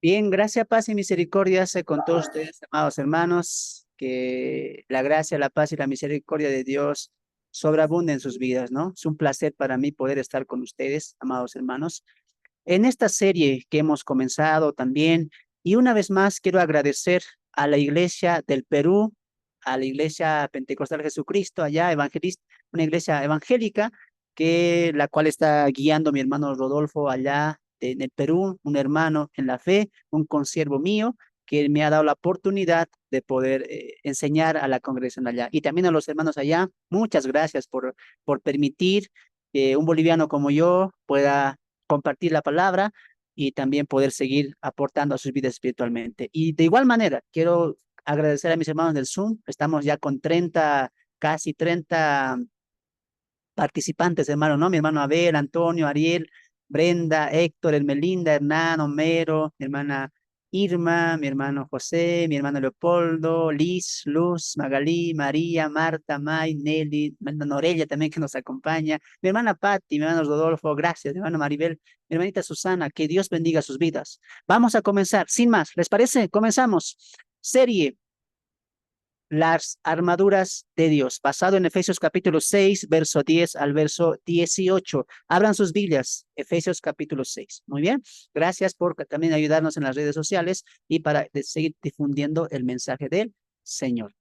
Bien, gracia, paz y misericordia sea con todos ustedes, amados hermanos, que la gracia, la paz y la misericordia de Dios sobreabunden en sus vidas, ¿no? Es un placer para mí poder estar con ustedes, amados hermanos, en esta serie que hemos comenzado también. Y una vez más quiero agradecer a la Iglesia del Perú, a la Iglesia Pentecostal Jesucristo, allá, evangelista, una iglesia evangélica, la cual está guiando mi hermano Rodolfo allá en el Perú, un hermano en la fe, un consiervo mío, que me ha dado la oportunidad de poder enseñar a la congregación allá. Y también a los hermanos allá, muchas gracias por permitir que un boliviano como yo pueda compartir la palabra y también poder seguir aportando a sus vidas espiritualmente. Y de igual manera, quiero agradecer a mis hermanos del Zoom. Estamos ya con 30, casi 30 participantes, hermano, ¿no? Mi hermano Abel, Antonio, Ariel, Brenda, Héctor, Melinda, Hernán, Homero, mi hermana Irma, mi hermano José, mi hermano Leopoldo, Liz, Luz, Magalí, María, Marta, May, Nelly, mi hermana Norella también que nos acompaña, mi hermana Patti, mi hermano Rodolfo, gracias, mi hermana Maribel, mi hermanita Susana, que Dios bendiga sus vidas. Vamos a comenzar, sin más, ¿les parece? Comenzamos. Serie las armaduras de Dios, basado en Efesios capítulo 6, verso 10 al verso 18. Abran sus Biblias, Efesios capítulo 6. Muy bien, gracias por también ayudarnos en las redes sociales y para seguir difundiendo el mensaje del Señor.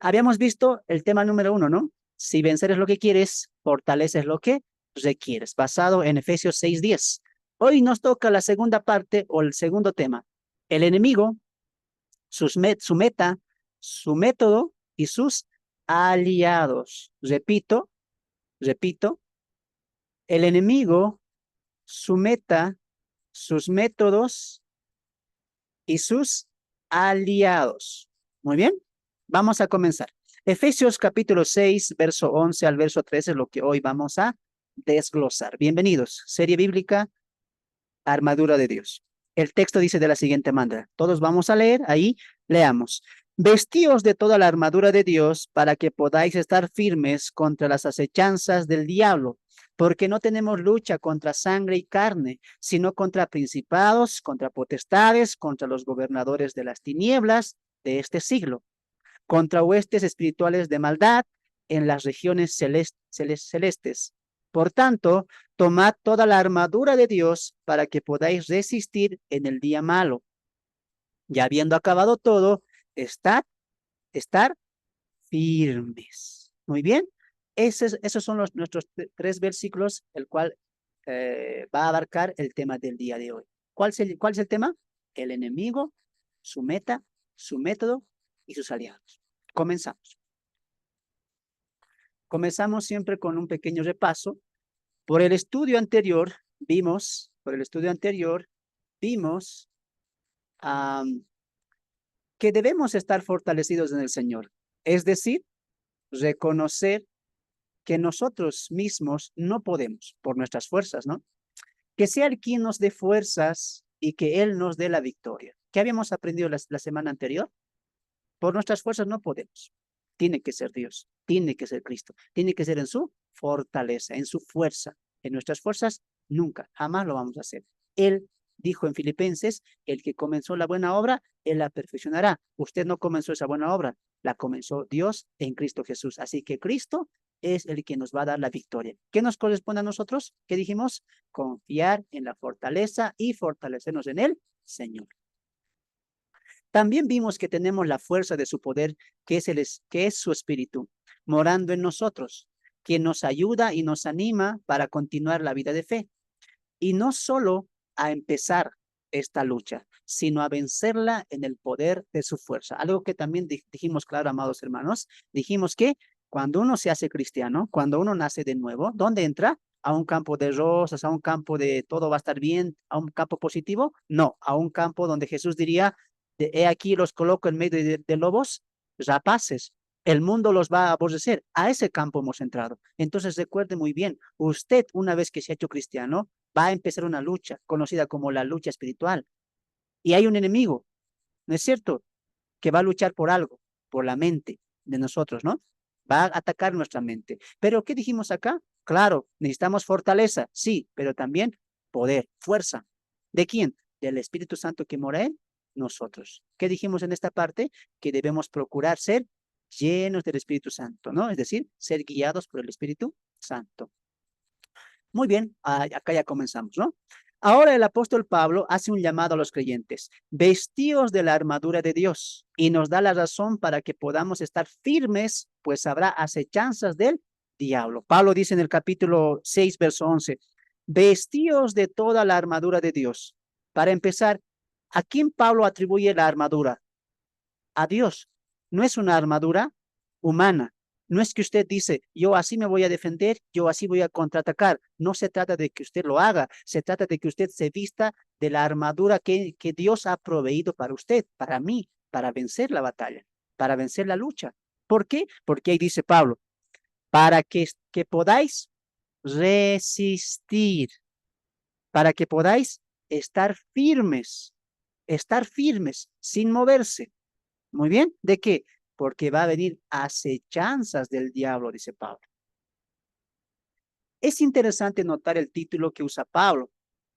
Habíamos visto el tema número uno, ¿no? Si vencer es lo que quieres, fortaleza es lo que requieres, basado en Efesios 6:10. Hoy nos toca la segunda parte o el segundo tema. El enemigo, su meta, su método y sus aliados. Repito, el enemigo, su meta, sus métodos y sus aliados. Muy bien, vamos a comenzar. Efesios capítulo 6, verso 11 al verso 13 es lo que hoy vamos a desglosar. Bienvenidos, serie bíblica, armadura de Dios. El texto dice de la siguiente manera, todos vamos a leer, ahí leamos. Vestíos de toda la armadura de Dios para que podáis estar firmes contra las acechanzas del diablo, porque no tenemos lucha contra sangre y carne, sino contra principados, contra potestades, contra los gobernadores de las tinieblas de este siglo, contra huestes espirituales de maldad en las regiones celestes. Por tanto, tomad toda la armadura de Dios para que podáis resistir en el día malo. Y habiendo acabado todo, estar firmes. Muy bien. Esos son nuestros tres versículos, el cual va a abarcar el tema del día de hoy. ¿Cuál es el tema? El enemigo, su meta, su método y sus aliados. Comenzamos. Comenzamos siempre con un pequeño repaso. Por el estudio anterior, vimos um, que debemos estar fortalecidos en el Señor. Es decir, reconocer que nosotros mismos no podemos por nuestras fuerzas, ¿no? Que sea el quien nos dé fuerzas y que Él nos dé la victoria. ¿Qué habíamos aprendido la semana anterior? Por nuestras fuerzas no podemos. Tiene que ser Dios, tiene que ser Cristo, tiene que ser en su fortaleza, en su fuerza. En nuestras fuerzas nunca, jamás lo vamos a hacer. Él dijo en Filipenses, el que comenzó la buena obra, Él la perfeccionará. Usted no comenzó esa buena obra, la comenzó Dios en Cristo Jesús. Así que Cristo es el que nos va a dar la victoria. ¿Qué nos corresponde a nosotros? ¿Qué dijimos? Confiar en la fortaleza y fortalecernos en el Señor. También vimos que tenemos la fuerza de su poder, que es su espíritu, morando en nosotros, quien nos ayuda y nos anima para continuar la vida de fe. Y no solo a empezar esta lucha, sino a vencerla en el poder de su fuerza. Algo que también dijimos claro, amados hermanos, dijimos que cuando uno se hace cristiano, cuando uno nace de nuevo, ¿dónde entra? ¿A un campo de rosas, a un campo de todo va a estar bien, a un campo positivo? No, a un campo donde Jesús diría, he aquí los coloco en medio de lobos rapaces, el mundo los va a aborrecer. A ese campo hemos entrado. Entonces recuerde muy bien, usted una vez que se ha hecho cristiano, va a empezar una lucha conocida como la lucha espiritual. Y hay un enemigo, ¿no es cierto? Que va a luchar por algo, por la mente de nosotros, ¿no? Va a atacar nuestra mente. Pero ¿qué dijimos acá? Claro, necesitamos fortaleza, sí, pero también poder, fuerza. ¿De quién? del Espíritu Santo que mora en nosotros. ¿Qué dijimos en esta parte? Que debemos procurar ser llenos del Espíritu Santo, ¿no? Es decir, ser guiados por el Espíritu Santo. Muy bien, acá ya comenzamos, ¿no? Ahora el apóstol Pablo hace un llamado a los creyentes, vestíos de la armadura de Dios, y nos da la razón para que podamos estar firmes, pues habrá acechanzas del diablo. Pablo dice en el capítulo 6, verso 11, vestíos de toda la armadura de Dios. Para empezar, ¿a quién Pablo atribuye la armadura? A Dios. No es una armadura humana. No es que usted dice, yo así me voy a defender, yo así voy a contraatacar. No se trata de que usted lo haga, se trata de que usted se vista de la armadura que Dios ha proveído para usted, para mí, para vencer la batalla, para vencer la lucha. ¿Por qué? Porque ahí dice Pablo, para que podáis resistir, para que podáis estar firmes, sin moverse. Muy bien, ¿de qué? Porque va a venir acechanzas del diablo, dice Pablo. Es interesante notar el título que usa Pablo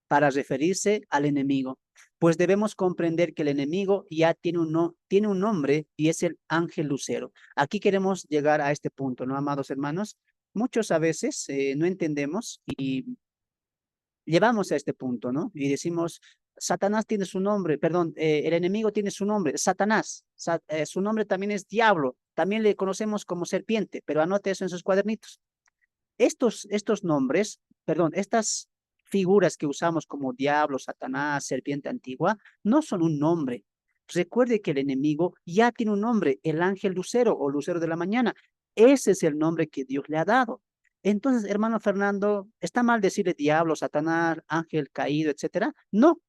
para referirse al enemigo, pues debemos comprender que el enemigo ya tiene tiene un nombre y es el ángel lucero. Aquí queremos llegar a este punto, ¿no, amados hermanos? Muchos a veces no entendemos y llevamos a este punto, ¿no? Y decimos, Satanás tiene su nombre, perdón, el enemigo tiene su nombre, Satanás, su nombre también es diablo, también le conocemos como serpiente, pero anote eso en sus cuadernitos. Estos nombres, perdón, estas figuras que usamos como diablo, Satanás, serpiente antigua, no son un nombre. Recuerde que el enemigo ya tiene un nombre, el ángel lucero o lucero de la mañana. Ese es el nombre que Dios le ha dado. Entonces, hermano Fernando, ¿está mal decirle diablo, Satanás, ángel caído, etcétera? No,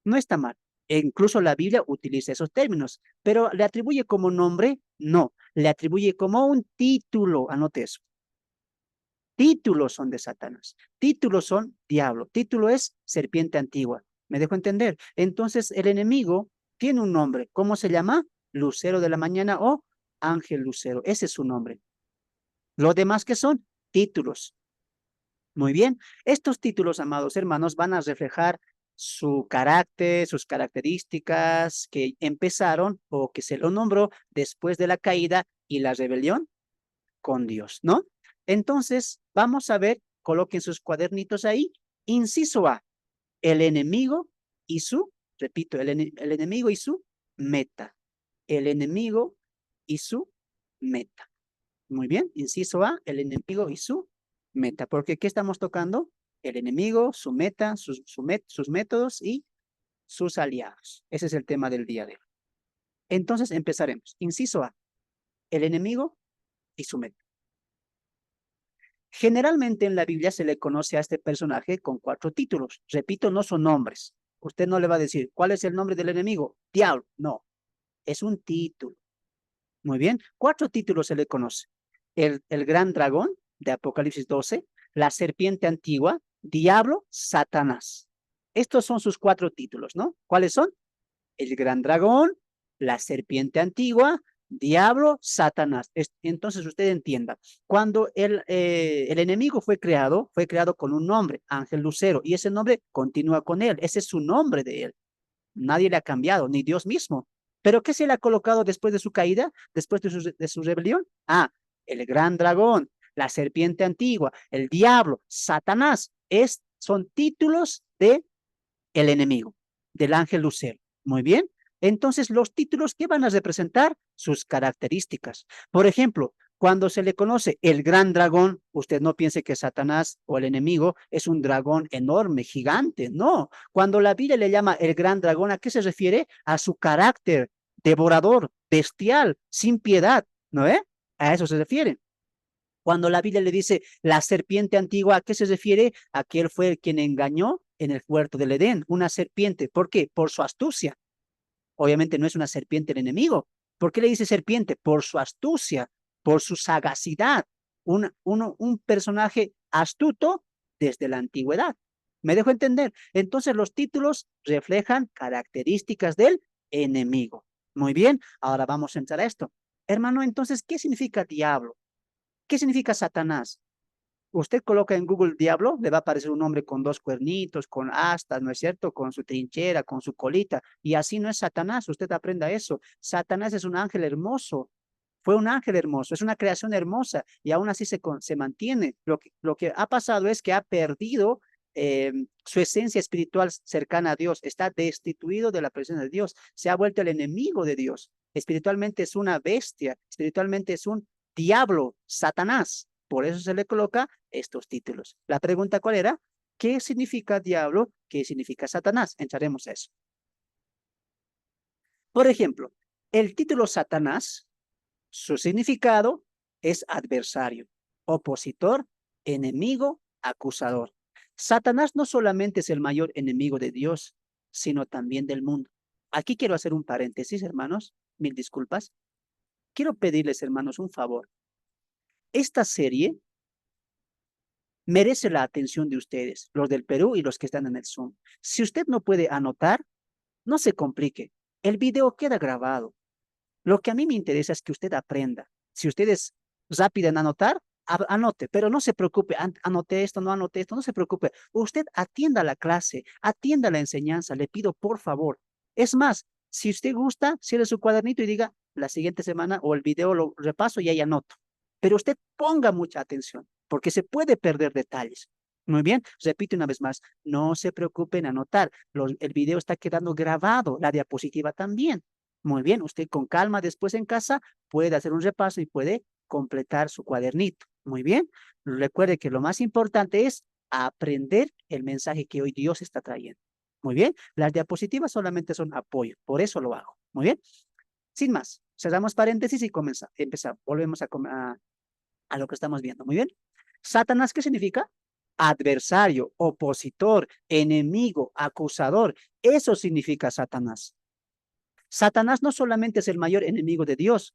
no está mal. E incluso la Biblia utiliza esos términos, pero ¿le atribuye como nombre? No, le atribuye como un título, anote eso. Títulos son de Satanás, títulos son diablo, título es serpiente antigua. ¿Me dejo entender? Entonces el enemigo tiene un nombre. ¿Cómo se llama? Lucero de la mañana o ángel lucero. Ese es su nombre. Lo demás que son títulos. Muy bien. Estos títulos, amados hermanos, van a reflejar su carácter, sus características que empezaron o que se lo nombró después de la caída y la rebelión con Dios, ¿no? Entonces, vamos a ver, coloquen sus cuadernitos ahí. Inciso A, el enemigo y repito, el enemigo y su meta. El enemigo y su meta. Muy bien, inciso A, el enemigo y su meta. Porque ¿qué estamos tocando? El enemigo, su meta, sus métodos y sus aliados. Ese es el tema del día de hoy. Entonces, empezaremos. Inciso A, el enemigo y su meta. Generalmente en la Biblia se le conoce a este personaje con 4 títulos. Repito, no son nombres. Usted no le va a decir, ¿cuál es el nombre del enemigo? Diablo. No, es un título. Muy bien, 4 títulos se le conoce. El gran dragón de Apocalipsis 12, la serpiente antigua, diablo, Satanás. Estos son sus 4 títulos, ¿no? ¿Cuáles son? El gran dragón, la serpiente antigua, diablo, Satanás. Entonces usted entienda, cuando el enemigo fue creado con un nombre, ángel lucero, y ese nombre continúa con él, ese es su nombre de él. Nadie le ha cambiado, ni Dios mismo. ¿Pero qué se le ha colocado después de su caída, después de su rebelión? Ah, el gran dragón, la serpiente antigua, el diablo, Satanás, son títulos de el enemigo, del ángel lucero. Muy bien. Entonces, los títulos, ¿qué van a representar? Sus características. Por ejemplo, cuando se le conoce el gran dragón, usted no piense que Satanás o el enemigo es un dragón enorme, gigante. No. Cuando la Biblia le llama el gran dragón, ¿a qué se refiere? A su carácter devorador, bestial, sin piedad. ¿No ve? A eso se refiere. Cuando la Biblia le dice la serpiente antigua, ¿a qué se refiere? A que él fue el quien engañó en el huerto del Edén, una serpiente. ¿Por qué? Por su astucia. Obviamente no es una serpiente el enemigo. ¿Por qué le dice serpiente? Por su astucia, por su sagacidad. Un personaje astuto desde la antigüedad. ¿Me dejo entender? Entonces los títulos reflejan características del enemigo. Muy bien, ahora vamos a entrar a esto. Hermano, entonces, ¿qué significa diablo? ¿Qué significa Satanás? Usted coloca en Google diablo, le va a aparecer un hombre con dos cuernitos, con astas, ¿no es cierto? Con su trinchera, con su colita. Y así no es Satanás, usted aprenda eso. Satanás es un ángel hermoso. Fue un ángel hermoso, es una creación hermosa y aún así se mantiene. Lo que ha pasado es que ha perdido su esencia espiritual cercana a Dios, está destituido de la presencia de Dios, se ha vuelto el enemigo de Dios. Espiritualmente es una bestia, espiritualmente es un diablo, Satanás. Por eso se le coloca estos títulos. La pregunta, ¿cuál era? ¿Qué significa diablo? ¿Qué significa Satanás? Entraremos a eso. Por ejemplo, el título Satanás, su significado es adversario, opositor, enemigo, acusador. Satanás no solamente es el mayor enemigo de Dios, sino también del mundo. Aquí quiero hacer un paréntesis, hermanos, mil disculpas. Quiero pedirles, hermanos, un favor. Esta serie merece la atención de ustedes, los del Perú y los que están en el Zoom. Si usted no puede anotar, no se complique. El video queda grabado. Lo que a mí me interesa es que usted aprenda. Si usted es rápido en anotar, anote, pero no se preocupe, anote esto, no se preocupe. Usted atienda la clase, atienda la enseñanza, le pido por favor. Es más, si usted gusta, cierre su cuadernito y diga, la siguiente semana o el video lo repaso y ahí anoto. Pero usted ponga mucha atención, porque se puede perder detalles. Muy bien, repito una vez más, no se preocupe en anotar. El video está quedando grabado, la diapositiva también. Muy bien, usted con calma después en casa puede hacer un repaso y puede completar su cuadernito. Muy bien, recuerde que lo más importante es aprender el mensaje que hoy Dios está trayendo. Muy bien, las diapositivas solamente son apoyo, por eso lo hago. Muy bien, sin más, cerramos paréntesis y empezamos, volvemos a lo que estamos viendo. Muy bien, Satanás, ¿qué significa? Adversario, opositor, enemigo, acusador. Eso significa Satanás. Satanás no solamente es el mayor enemigo de Dios,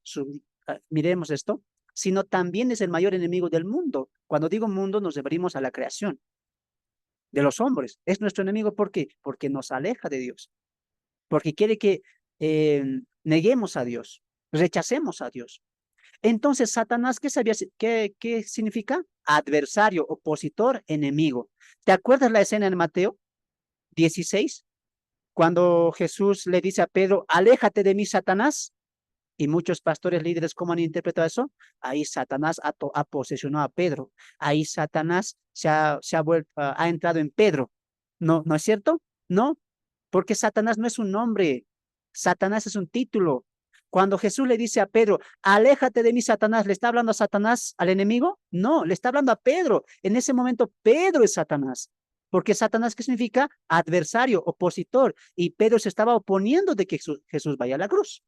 miremos esto, sino también es el mayor enemigo del mundo. Cuando digo mundo nos referimos a la creación de los hombres. Es nuestro enemigo, ¿por qué? Porque nos aleja de Dios, porque quiere que neguemos a Dios, rechacemos a Dios. Entonces, Satanás, ¿qué significa? Adversario, opositor, enemigo. ¿Te acuerdas la escena en Mateo 16? Cuando Jesús le dice a Pedro, aléjate de mí, Satanás. Y muchos pastores líderes, ¿cómo han interpretado eso? Ahí Satanás ha posesionado a Pedro. Ahí Satanás ha entrado en Pedro. ¿No, no es cierto? No, porque Satanás no es un nombre. Satanás es un título. Cuando Jesús le dice a Pedro, aléjate de mí, Satanás, ¿le está hablando a Satanás, al enemigo? No, le está hablando a Pedro. En ese momento, Pedro es Satanás. Porque Satanás, ¿qué significa? Adversario, opositor. Y Pedro se estaba oponiendo de que Jesús vaya a la cruz.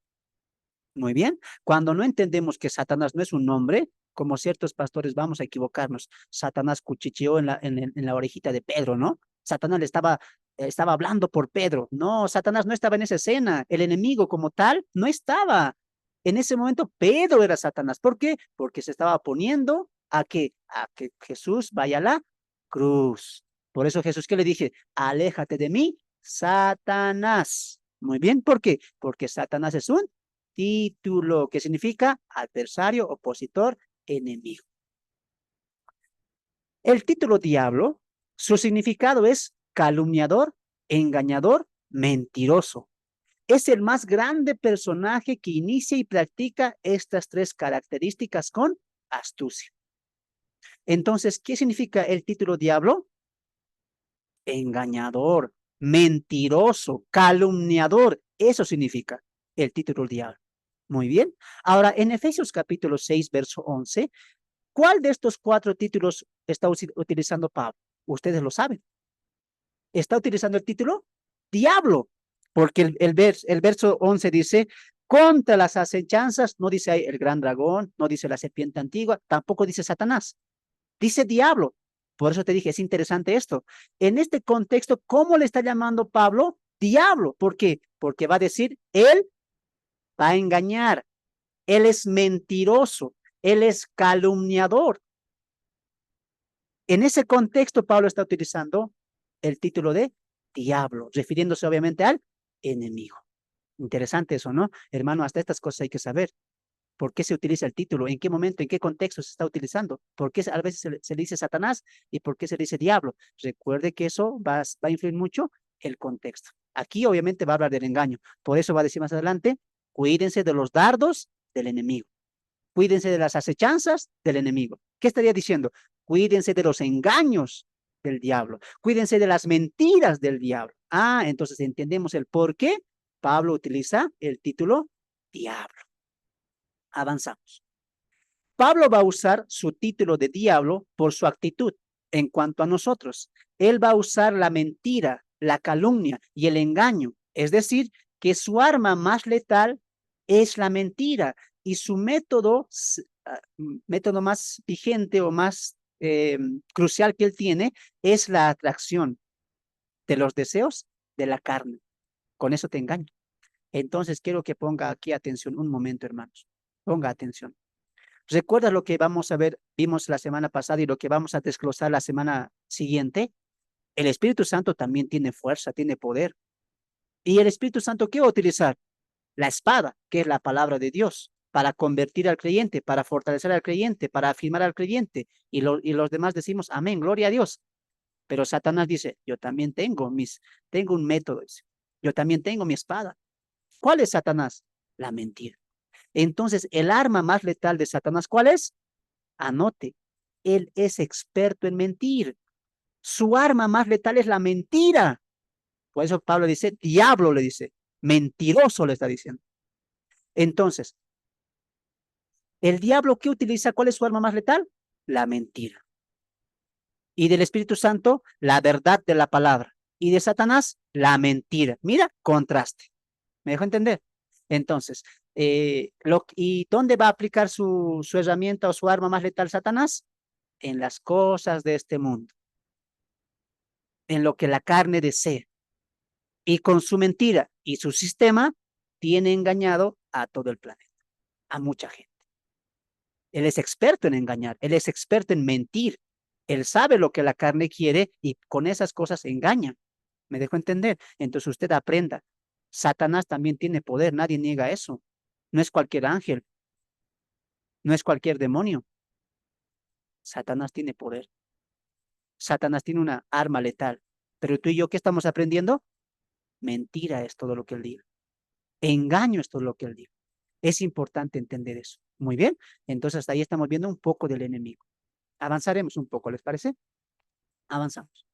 Muy bien. Cuando no entendemos que Satanás no es un nombre, como ciertos pastores vamos a equivocarnos. Satanás cuchicheó en la orejita de Pedro, ¿no? Satanás estaba hablando por Pedro. No, Satanás no estaba en esa escena. El enemigo como tal no estaba. En ese momento Pedro era Satanás. ¿Por qué? Porque se estaba poniendo a que Jesús vaya a la cruz. Por eso Jesús, ¿qué le dije? Aléjate de mí, Satanás. Muy bien, ¿por qué? Porque Satanás es un título, que significa adversario, opositor, enemigo. El título diablo, su significado es calumniador, engañador, mentiroso. Es el más grande personaje que inicia y practica estas tres características con astucia. Entonces, ¿qué significa el título diablo? Engañador, mentiroso, calumniador. Eso significa el título diablo. Muy bien. Ahora, en Efesios capítulo 6, verso 11, ¿cuál de estos cuatro títulos está utilizando Pablo? Ustedes lo saben. Está utilizando el título diablo, porque el verso 11 dice, contra las acechanzas, no dice ahí el gran dragón, no dice la serpiente antigua, tampoco dice Satanás, dice diablo. Por eso te dije, es interesante esto. En este contexto, ¿cómo le está llamando Pablo? Diablo. ¿Por qué? Porque va a decir, él va a engañar, él es mentiroso, él es calumniador. En ese contexto, Pablo está utilizando el título de diablo, refiriéndose obviamente al enemigo. Interesante eso, ¿no? Hermano, hasta estas cosas hay que saber. ¿Por qué se utiliza el título? ¿En qué momento, en qué contexto se está utilizando? ¿Por qué a veces se le dice Satanás y por qué se le dice diablo? Recuerde que eso va a influir mucho el contexto. Aquí obviamente va a hablar del engaño. Por eso va a decir más adelante, cuídense de los dardos del enemigo. Cuídense de las acechanzas del enemigo. ¿Qué estaría diciendo? Cuídense de los engaños del diablo. Cuídense de las mentiras del diablo. Ah, entonces entendemos el por qué Pablo utiliza el título diablo. Avanzamos. Pablo va a usar su título de diablo por su actitud en cuanto a nosotros. Él va a usar la mentira, la calumnia y el engaño. Es decir, que su arma más letal es la mentira y su método más vigente o más crucial que él tiene es la atracción de los deseos de la carne. Con eso te engaño. Entonces quiero que ponga aquí atención un momento, hermanos. Ponga atención. ¿Recuerdas lo que vamos a ver, vimos la semana pasada y lo que vamos a desglosar la semana siguiente? El Espíritu Santo también tiene fuerza, tiene poder. ¿Y el Espíritu Santo qué va a utilizar? La espada, que es la palabra de Dios, para convertir al creyente, para fortalecer al creyente, para afirmar al creyente. Y los demás decimos, amén, gloria a Dios. Pero Satanás dice, yo también tengo un método. Dice. Yo también tengo mi espada. ¿Cuál es Satanás? La mentira. Entonces, el arma más letal de Satanás, ¿cuál es? Anote, él es experto en mentir. Su arma más letal es la mentira. Por eso Pablo dice, diablo le dice, mentiroso le está diciendo. Entonces, el diablo ¿qué utiliza? ¿Cuál es su arma más letal? La mentira. Y del Espíritu Santo, la verdad de la palabra. Y de Satanás, la mentira. Mira, contraste. ¿Me dejo entender? Entonces, ¿y dónde va a aplicar su herramienta o su arma más letal Satanás? En las cosas de este mundo, en lo que la carne desea. Y con su mentira y su sistema, tiene engañado a todo el planeta, a mucha gente. Él es experto en engañar, él es experto en mentir. Él sabe lo que la carne quiere y con esas cosas engaña. ¿Me dejo entender? Entonces usted aprenda. Satanás también tiene poder, nadie niega eso. No es cualquier ángel, no es cualquier demonio. Satanás tiene poder. Satanás tiene una arma letal. Pero tú y yo, ¿qué estamos aprendiendo? Mentira es todo lo que él dice. Engaño es todo lo que él dice. Es importante entender eso. Muy bien. Entonces, hasta ahí estamos viendo un poco del enemigo. Avanzaremos un poco, ¿les parece? Avanzamos.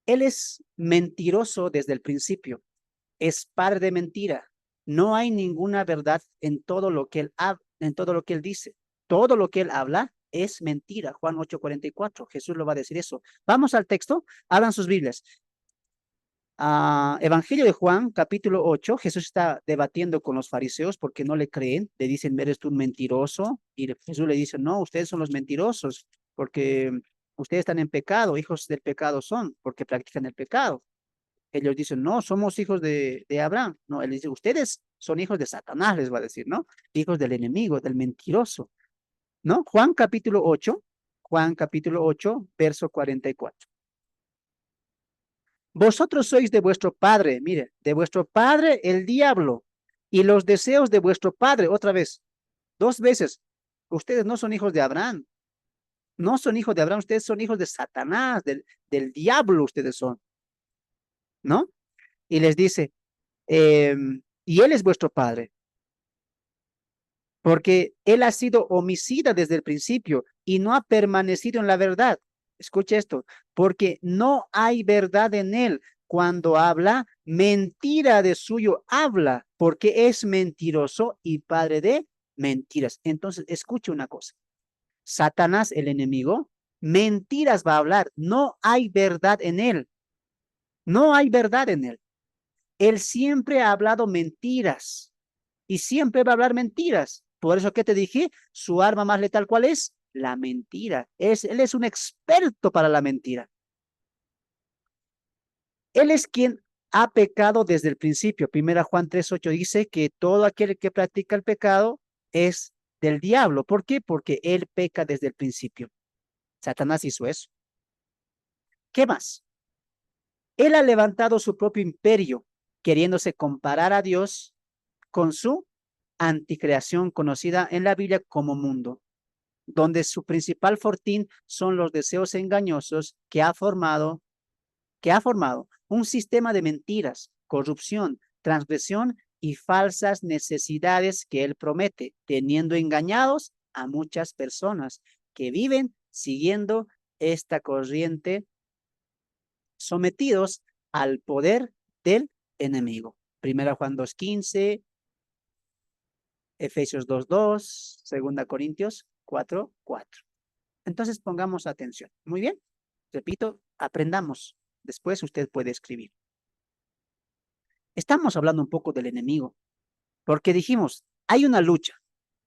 Él es mentiroso desde el principio. Es padre de mentira. No hay ninguna verdad en todo lo que él en todo lo que él dice. Todo lo que él habla es mentira. Juan 8:44. Jesús lo va a decir eso. Vamos al texto. Abran sus Biblias. Evangelio de Juan, capítulo 8, Jesús está debatiendo con los fariseos porque no le creen, le dicen, eres tú un mentiroso, y Jesús le dice, no, ustedes son los mentirosos, porque ustedes están en pecado, hijos del pecado son, porque practican el pecado. Ellos dicen, no, somos hijos de Abraham. No, él dice, ustedes son hijos de Satanás, les va a decir, ¿no? Hijos del enemigo, del mentiroso, ¿no? Juan capítulo 8, verso 44. Vosotros sois de vuestro padre, mire, de vuestro padre el diablo y los deseos de vuestro padre, otra vez, dos veces. Ustedes no son hijos de Abraham, no son hijos de Abraham, ustedes son hijos de Satanás, del diablo ustedes son, ¿no? Y les dice, y él es vuestro padre, porque él ha sido homicida desde el principio y no ha permanecido en la verdad. Escuche esto, porque no hay verdad en él. Cuando habla, mentira de suyo habla, porque es mentiroso y padre de mentiras. Entonces, escuche una cosa. Satanás, el enemigo, mentiras va a hablar. No hay verdad en él. No hay verdad en él. Él siempre ha hablado mentiras y siempre va a hablar mentiras. Por eso que te dije, su arma más letal, ¿cuál es? La mentira. Él es un experto para la mentira. Él es quien ha pecado desde el principio. Primera Juan 3:8 dice que todo aquel que practica el pecado es del diablo. ¿Por qué? Porque él peca desde el principio. Satanás hizo eso. ¿Qué más? Él ha levantado su propio imperio, queriéndose comparar a Dios con su anticreación conocida en la Biblia como mundo, donde su principal fortín son los deseos engañosos que ha formado un sistema de mentiras, corrupción, transgresión y falsas necesidades que él promete, teniendo engañados a muchas personas que viven siguiendo esta corriente, sometidos al poder del enemigo. Primera Juan 2:15, Efesios 2:2, Segunda Corintios 4:4. Entonces pongamos atención. Muy bien. Repito, aprendamos. Después usted puede escribir. Estamos hablando un poco del enemigo, porque dijimos, hay una lucha.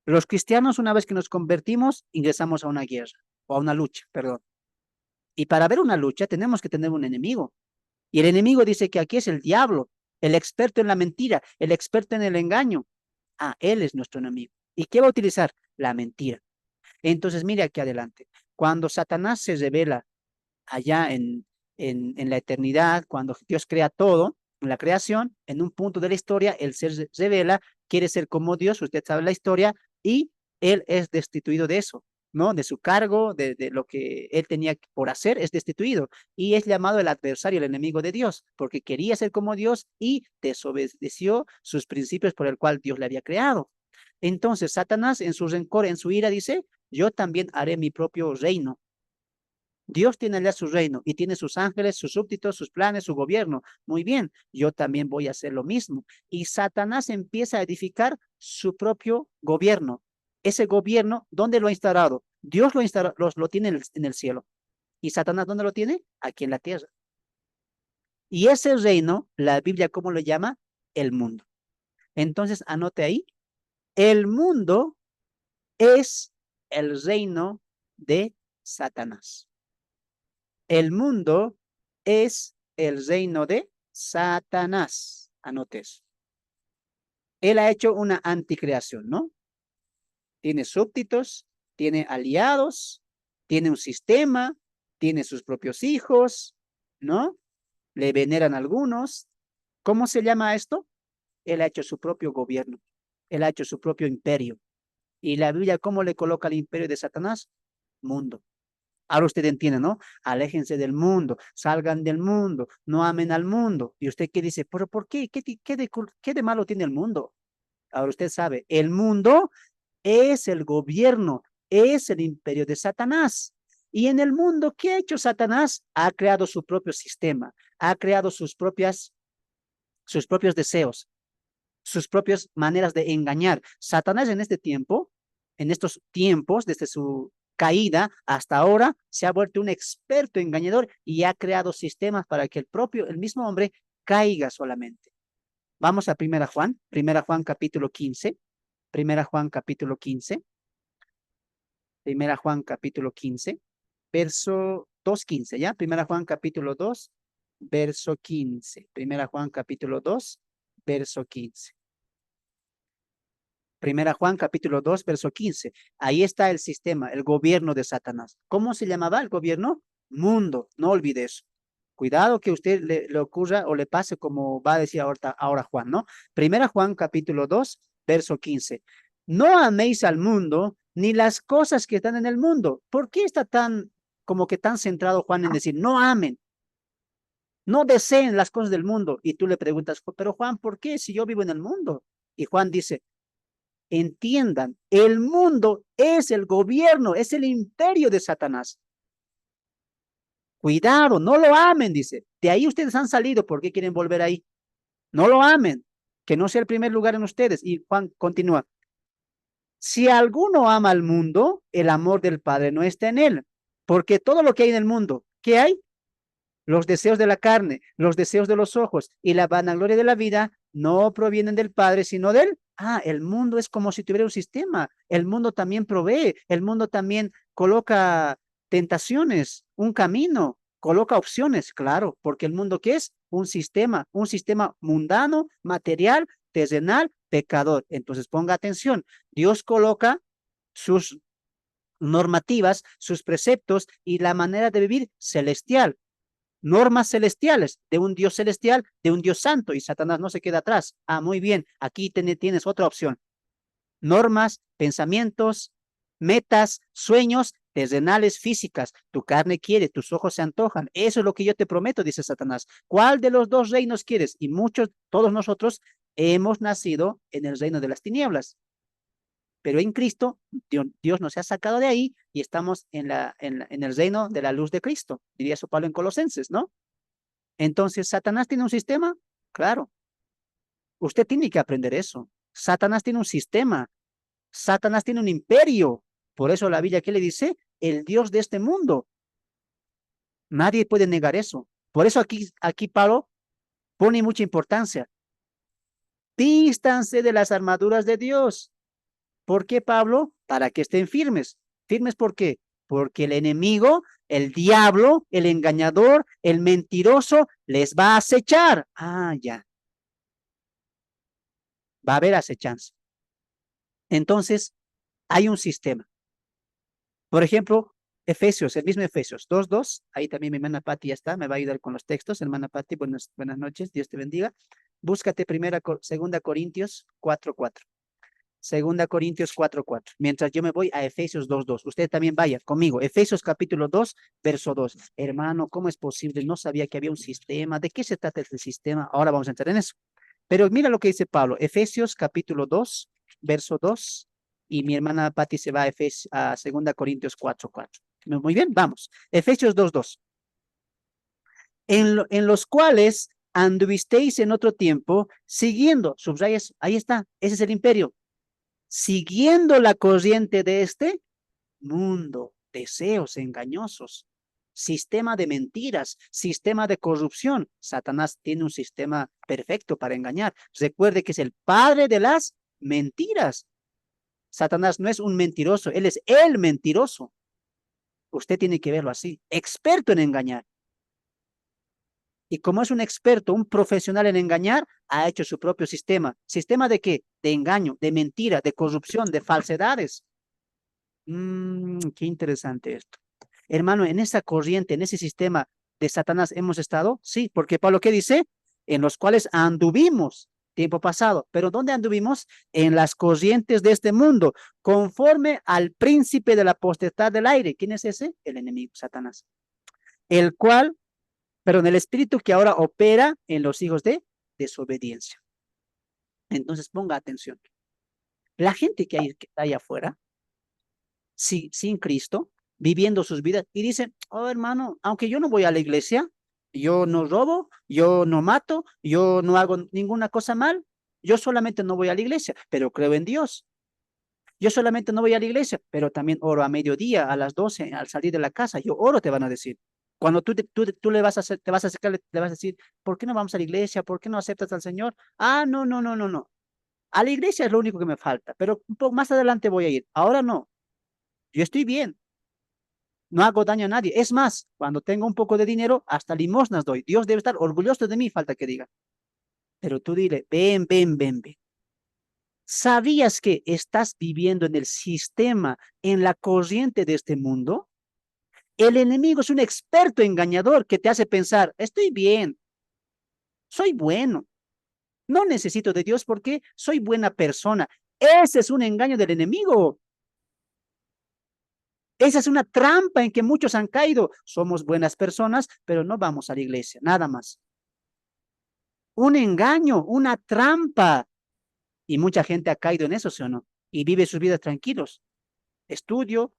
Los cristianos, una vez que nos convertimos, ingresamos a una guerra, o a una lucha, perdón. Y para ver una lucha tenemos que tener un enemigo. Y el enemigo dice que aquí es el diablo, el experto en la mentira, el experto en el engaño. Ah, él es nuestro enemigo. ¿Y qué va a utilizar? La mentira. Entonces, mire aquí adelante. Cuando Satanás se revela allá en la eternidad, cuando Dios crea todo, en la creación, en un punto de la historia, él se revela, quiere ser como Dios, usted sabe la historia, y él es destituido de eso, ¿no? De su cargo, de lo que él tenía por hacer, es destituido, y es llamado el adversario, el enemigo de Dios, porque quería ser como Dios y desobedeció sus principios por el cual Dios le había creado. Entonces, Satanás, en su rencor, en su ira, dice, yo también haré mi propio reino. Dios tiene allá su reino y tiene sus ángeles, sus súbditos, sus planes, su gobierno. Muy bien, yo también voy a hacer lo mismo. Y Satanás empieza a edificar su propio gobierno. Ese gobierno, ¿dónde lo ha instalado? Dios lo instaló, lo tiene en el cielo. ¿Y Satanás dónde lo tiene? Aquí en la tierra. Y ese reino, la Biblia, ¿cómo lo llama? El mundo. Entonces, anote ahí, el mundo es el reino de Satanás. El mundo es el reino de Satanás. Anote eso. Él ha hecho una anticreación, ¿no? Tiene súbditos, tiene aliados, tiene un sistema, tiene sus propios hijos, ¿no? Le veneran algunos. ¿Cómo se llama esto? Él ha hecho su propio gobierno. Él ha hecho su propio imperio. ¿Y la Biblia cómo le coloca el imperio de Satanás? Mundo. Ahora usted entiende, ¿no? Aléjense del mundo, salgan del mundo, no amen al mundo. Y usted qué dice, pero ¿por qué? ¿Qué de malo tiene el mundo? Ahora usted sabe, el mundo es el gobierno, es el imperio de Satanás. Y en el mundo, ¿qué ha hecho Satanás? Ha creado su propio sistema, ha creado sus propios deseos, sus propias maneras de engañar. Satanás en este tiempo, en estos tiempos, desde su caída hasta ahora, se ha vuelto un experto engañador y ha creado sistemas para que el mismo hombre caiga solamente. Vamos a Primera Juan capítulo 15, Primera Juan capítulo 15, Primera Juan capítulo 15, verso 2:15, ¿ya? Primera Juan capítulo 2, verso 15. Primera Juan capítulo 2, verso 15. Primera Juan capítulo 2, verso 15. Ahí está el sistema, el gobierno de Satanás. ¿Cómo se llamaba el gobierno? Mundo, no olvide eso. Cuidado que usted le ocurra o le pase como va a decir ahora Juan, ¿no? Primera Juan capítulo 2, verso 15. No améis al mundo ni las cosas que están en el mundo. ¿Por qué está como que tan centrado Juan en decir, no amen, no deseen las cosas del mundo? Y tú le preguntas, pero Juan, ¿por qué si yo vivo en el mundo? Y Juan dice, entiendan, el mundo es el gobierno, es el imperio de Satanás. Cuidado, no lo amen, dice. De ahí ustedes han salido, ¿por qué quieren volver ahí? No lo amen, que no sea el primer lugar en ustedes. Y Juan continúa. Si alguno ama al mundo, el amor del Padre no está en él, porque todo lo que hay en el mundo, ¿qué hay? Los deseos de la carne, los deseos de los ojos y la vanagloria de la vida no provienen del Padre, sino de él. Ah, el mundo es como si tuviera un sistema. El mundo también provee, el mundo también coloca tentaciones, un camino, coloca opciones, claro, porque el mundo ¿qué es? Un sistema mundano, material, terrenal, pecador. Entonces ponga atención, Dios coloca sus normativas, sus preceptos y la manera de vivir celestial. normas celestiales de un Dios celestial, de un Dios santo, y Satanás no se queda atrás. Ah, muy bien, aquí tienes otra opción. Normas, pensamientos, metas, sueños terrenales físicas. Tu carne quiere, tus ojos se antojan. Eso es lo que yo te prometo, dice Satanás. ¿Cuál de los dos reinos quieres? Y muchos, todos nosotros, hemos nacido en el reino de las tinieblas. Pero en Cristo, Dios nos ha sacado de ahí y estamos en el reino de la luz de Cristo, diría su Pablo en Colosenses, ¿no? Entonces, ¿Satanás tiene un sistema? Claro, usted tiene que aprender eso. Satanás tiene un sistema, Satanás tiene un imperio. Por eso la Biblia, ¿qué le dice? El Dios de este mundo. Nadie puede negar eso. Por eso aquí Pablo pone mucha importancia. Vístanse de las armaduras de Dios. ¿Por qué, Pablo? Para que estén firmes. ¿Firmes por qué? Porque el enemigo, el diablo, el engañador, el mentiroso, les va a acechar. Ah, ya. Va a haber acechanza. Entonces, hay un sistema. Por ejemplo, Efesios, el mismo Efesios 2:2. Ahí también mi hermana Patti ya está, me va a ayudar con los textos. Hermana Patti, buenas noches, Dios te bendiga. Búscate segunda Corintios 4:4. Segunda Corintios 4:4. Mientras yo me voy a Efesios 2:2. Usted también vaya conmigo. Efesios capítulo 2, verso 2. Hermano, ¿cómo es posible? No sabía que había un sistema. ¿De qué se trata este sistema? Ahora vamos a entrar en eso. Pero mira lo que dice Pablo. Efesios capítulo 2, verso 2. Y mi hermana Patti se va a segunda Corintios 4:4. Muy bien, vamos. Efesios 2:2. En los cuales anduvisteis en otro tiempo, siguiendo, subrayas, ahí está, ese es el imperio, siguiendo la corriente de este mundo, deseos engañosos, sistema de mentiras, sistema de corrupción. Satanás tiene un sistema perfecto para engañar. Recuerde que es el padre de las mentiras. Satanás no es un mentiroso, él es el mentiroso. Usted tiene que verlo así, experto en engañar. Y como es un experto, un profesional en engañar, ha hecho su propio sistema. ¿Sistema de qué? De engaño, de mentira, de corrupción, de falsedades. Qué interesante esto. Hermano, en esa corriente, en ese sistema de Satanás hemos estado, sí, porque Pablo, ¿qué dice? En los cuales anduvimos tiempo pasado. ¿Pero dónde anduvimos? En las corrientes de este mundo, conforme al príncipe de la potestad del aire. ¿Quién es ese? El enemigo, Satanás. El cual, pero en el espíritu que ahora opera en los hijos de desobediencia. Entonces ponga atención. La gente que está ahí afuera, sin Cristo, viviendo sus vidas y dicen, oh hermano, aunque yo no voy a la iglesia, yo no robo, yo no mato, yo no hago ninguna cosa mal, yo solamente no voy a la iglesia, pero creo en Dios. Yo solamente no voy a la iglesia, pero también oro a mediodía, a las 12, al salir de la casa, yo oro, te van a decir. Cuando tú le vas a hacer, te vas a acercar, le vas a decir, ¿por qué no vamos a la iglesia? ¿Por qué no aceptas al Señor? Ah, no, no, no, no, no. A la iglesia es lo único que me falta, pero un poco más adelante voy a ir. Ahora no. Yo estoy bien, no hago daño a nadie. Es más, cuando tengo un poco de dinero, hasta limosnas doy. Dios debe estar orgulloso de mí, falta que diga. Pero tú dile, ven, ven, ven, ven. ¿Sabías que estás viviendo en el sistema, en la corriente de este mundo? El enemigo es un experto engañador que te hace pensar, estoy bien, soy bueno, no necesito de Dios porque soy buena persona. Ese es un engaño del enemigo. Esa es una trampa en que muchos han caído. Somos buenas personas, pero no vamos a la iglesia, nada más. Un engaño, una trampa. Y mucha gente ha caído en eso, ¿sí o no? Y vive sus vidas tranquilos. Estudio,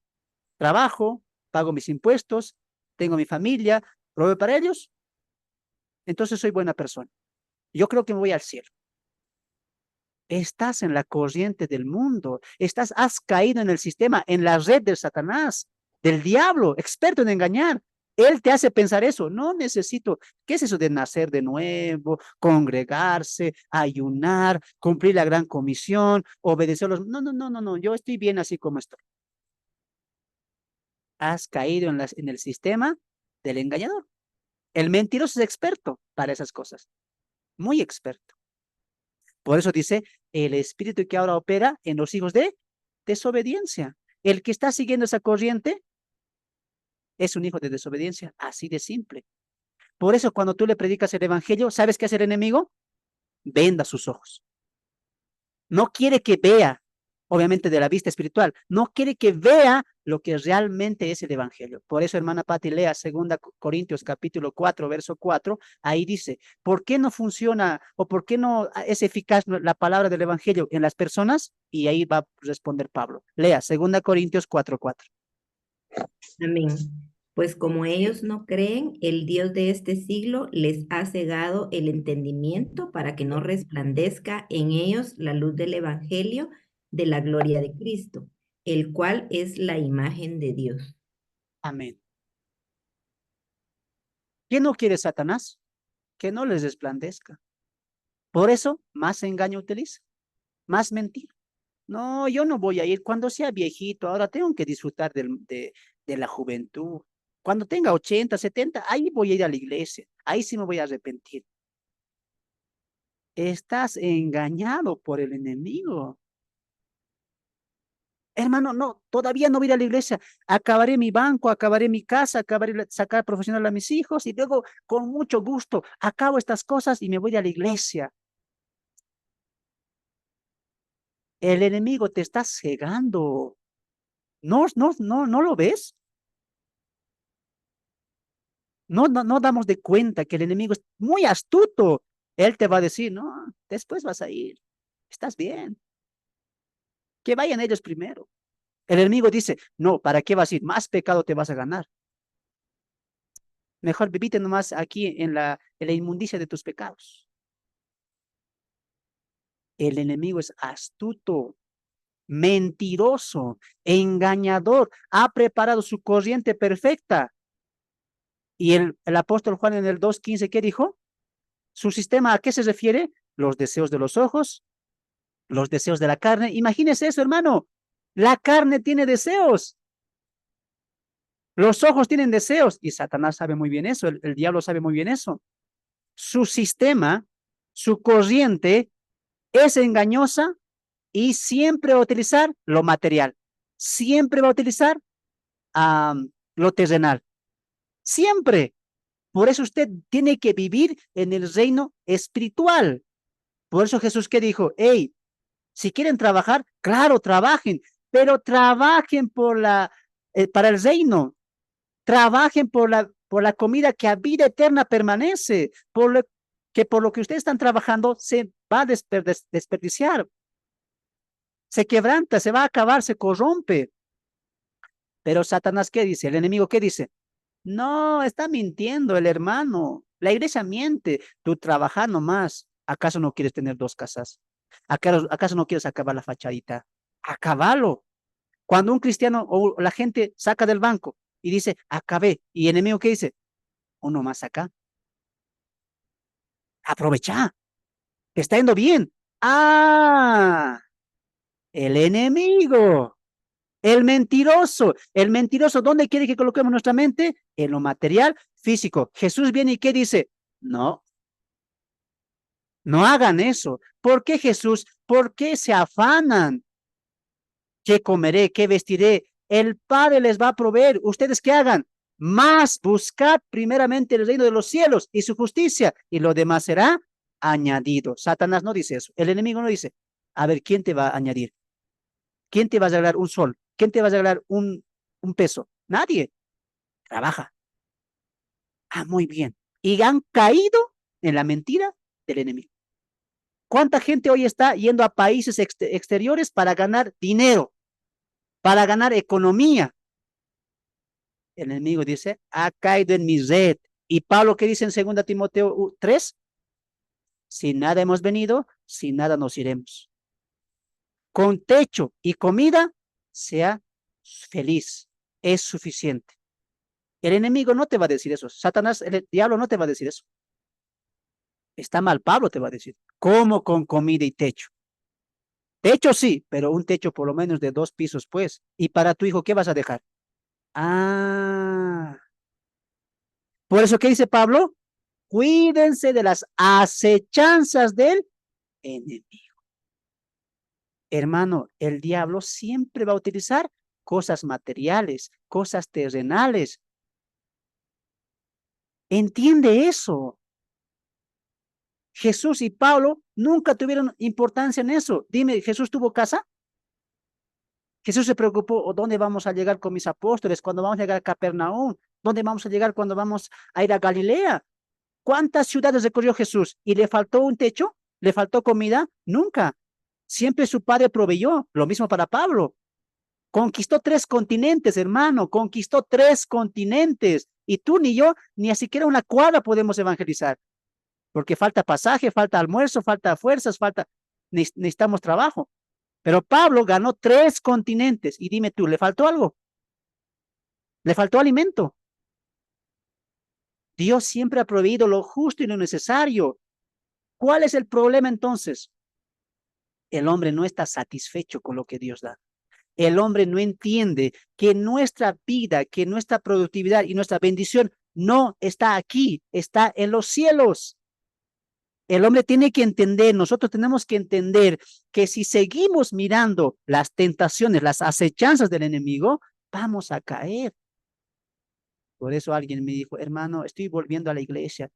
trabajo, pago mis impuestos, tengo mi familia, proveo para ellos. Entonces soy buena persona. Yo creo que me voy al cielo. Estás en la corriente del mundo. Has caído en el sistema, en la red del Satanás, del diablo, experto en engañar. Él te hace pensar eso. No necesito. ¿Qué es eso de nacer de nuevo, congregarse, ayunar, cumplir la gran comisión, obedecer los... No, no, no, no, no. Yo estoy bien así como estoy. Has caído en el sistema del engañador. El mentiroso es experto para esas cosas. Muy experto. Por eso dice, el espíritu que ahora opera en los hijos de desobediencia. El que está siguiendo esa corriente es un hijo de desobediencia, así de simple. Por eso cuando tú le predicas el evangelio, ¿sabes qué hace el enemigo? Venda sus ojos. No quiere que vea, obviamente de la vista espiritual, no quiere que vea lo que realmente es el evangelio. Por eso, hermana Pati, lea 2 Corintios capítulo 4, verso 4, ahí dice, ¿por qué no funciona o por qué no es eficaz la palabra del evangelio en las personas? Y ahí va a responder Pablo. Lea 2 Corintios 4, 4. Amén. Pues como ellos no creen, el Dios de este siglo les ha cegado el entendimiento para que no resplandezca en ellos la luz del Evangelio de la gloria de Cristo, el cual es la imagen de Dios. Amén. ¿Qué no quiere Satanás? Que no les resplandezca. Por eso, más engaño utiliza, más mentira. No, yo no voy a ir cuando sea viejito, ahora tengo que disfrutar de la juventud. Cuando tenga 80, 70, ahí voy a ir a la iglesia, ahí sí me voy a arrepentir. Estás engañado por el enemigo. Hermano, no, todavía no voy a ir a la iglesia. Acabaré mi banco, acabaré mi casa, acabaré de sacar profesional a mis hijos y luego con mucho gusto acabo estas cosas y me voy a la iglesia. El enemigo te está cegando. ¿No lo ves? No damos de cuenta que el enemigo es muy astuto. Él te va a decir, no, después vas a ir. Estás bien. Que vayan ellos primero. El enemigo dice, no, ¿para qué vas a ir? Más pecado te vas a ganar. Mejor vivite nomás aquí en la inmundicia de tus pecados. El enemigo es astuto, mentiroso, engañador. Ha preparado su corriente perfecta. Y el apóstol Juan en el 2:15, ¿qué dijo? Su sistema, ¿a qué se refiere? Los deseos de los ojos, los deseos de la carne. Imagínese eso, hermano. La carne tiene deseos. Los ojos tienen deseos. Y Satanás sabe muy bien eso. El diablo sabe muy bien eso. Su sistema, su corriente es engañosa y siempre va a utilizar lo material. Siempre va a utilizar lo terrenal. Siempre. Por eso usted tiene que vivir en el reino espiritual. Por eso Jesús que dijo, hey, si quieren trabajar, claro, trabajen, pero trabajen para el reino, trabajen por la comida que a vida eterna permanece, por lo que ustedes están trabajando se va a desperdiciar, se quebranta, se va a acabar, se corrompe. Pero Satanás, ¿qué dice? El enemigo, ¿qué dice? No, está mintiendo el hermano. La iglesia miente. Tú trabajas nomás. ¿Acaso no quieres tener 2 casas? ¿Acaso no quieres acabar la fachadita? Acabalo. Cuando un cristiano o la gente saca del banco y dice, acabé, y el enemigo, ¿qué dice? Uno más acá. Aprovecha. Te está yendo bien. Ah, el enemigo. El mentiroso. El mentiroso, ¿dónde quiere que coloquemos nuestra mente? En lo material, físico. Jesús viene y ¿qué dice? No, no hagan eso. ¿Por qué Jesús? ¿Por qué se afanan? ¿Qué comeré? ¿Qué vestiré? El Padre les va a proveer. ¿Ustedes qué hagan? Más buscad primeramente el reino de los cielos y su justicia, y lo demás será añadido. Satanás no dice eso. El enemigo no dice, a ver, ¿quién te va a añadir? ¿Quién te va a regalar un sol? ¿Quién te va a regalar un peso? Nadie. Trabaja. Ah, muy bien. Y han caído en la mentira del enemigo. ¿Cuánta gente hoy está yendo a países exteriores para ganar dinero, para ganar economía? El enemigo dice, ha caído en mi red. Y Pablo, ¿qué dice en 2 Timoteo 3? Si nada hemos venido, sin nada nos iremos. Con techo y comida, sea feliz. Es suficiente. El enemigo no te va a decir eso. Satanás, el diablo no te va a decir eso. Está mal, Pablo te va a decir. ¿Cómo con comida y techo? Techo sí, pero un techo por lo menos de 2 pisos, pues. ¿Y para tu hijo qué vas a dejar? Ah, por eso, ¿qué dice Pablo? Cuídense de las acechanzas del enemigo. Hermano, el diablo siempre va a utilizar cosas materiales, cosas terrenales. Entiende eso. Jesús y Pablo nunca tuvieron importancia en eso. Dime, ¿Jesús tuvo casa? Jesús se preocupó, "¿O ¿dónde vamos a llegar con mis apóstoles? ¿Cuándo vamos a llegar a Capernaum? ¿Dónde vamos a llegar cuando vamos a ir a Galilea? ¿Cuántas ciudades recorrió Jesús? ¿Y le faltó un techo? ¿Le faltó comida? Nunca. Siempre su padre proveyó. Lo mismo para Pablo. Conquistó 3 continentes, hermano. Conquistó 3 continentes. Y tú ni yo, ni siquiera una cuadra podemos evangelizar. Porque falta pasaje, falta almuerzo, falta fuerzas, necesitamos trabajo. Pero Pablo ganó 3 continentes. Y dime tú, ¿le faltó algo? ¿Le faltó alimento? Dios siempre ha proveído lo justo y lo necesario. ¿Cuál es el problema entonces? El hombre no está satisfecho con lo que Dios da. El hombre no entiende que nuestra vida, que nuestra productividad y nuestra bendición no está aquí, está en los cielos. El hombre tiene que entender, nosotros tenemos que entender que si seguimos mirando las tentaciones, las acechanzas del enemigo, vamos a caer. Por eso alguien me dijo, hermano, estoy volviendo a la iglesia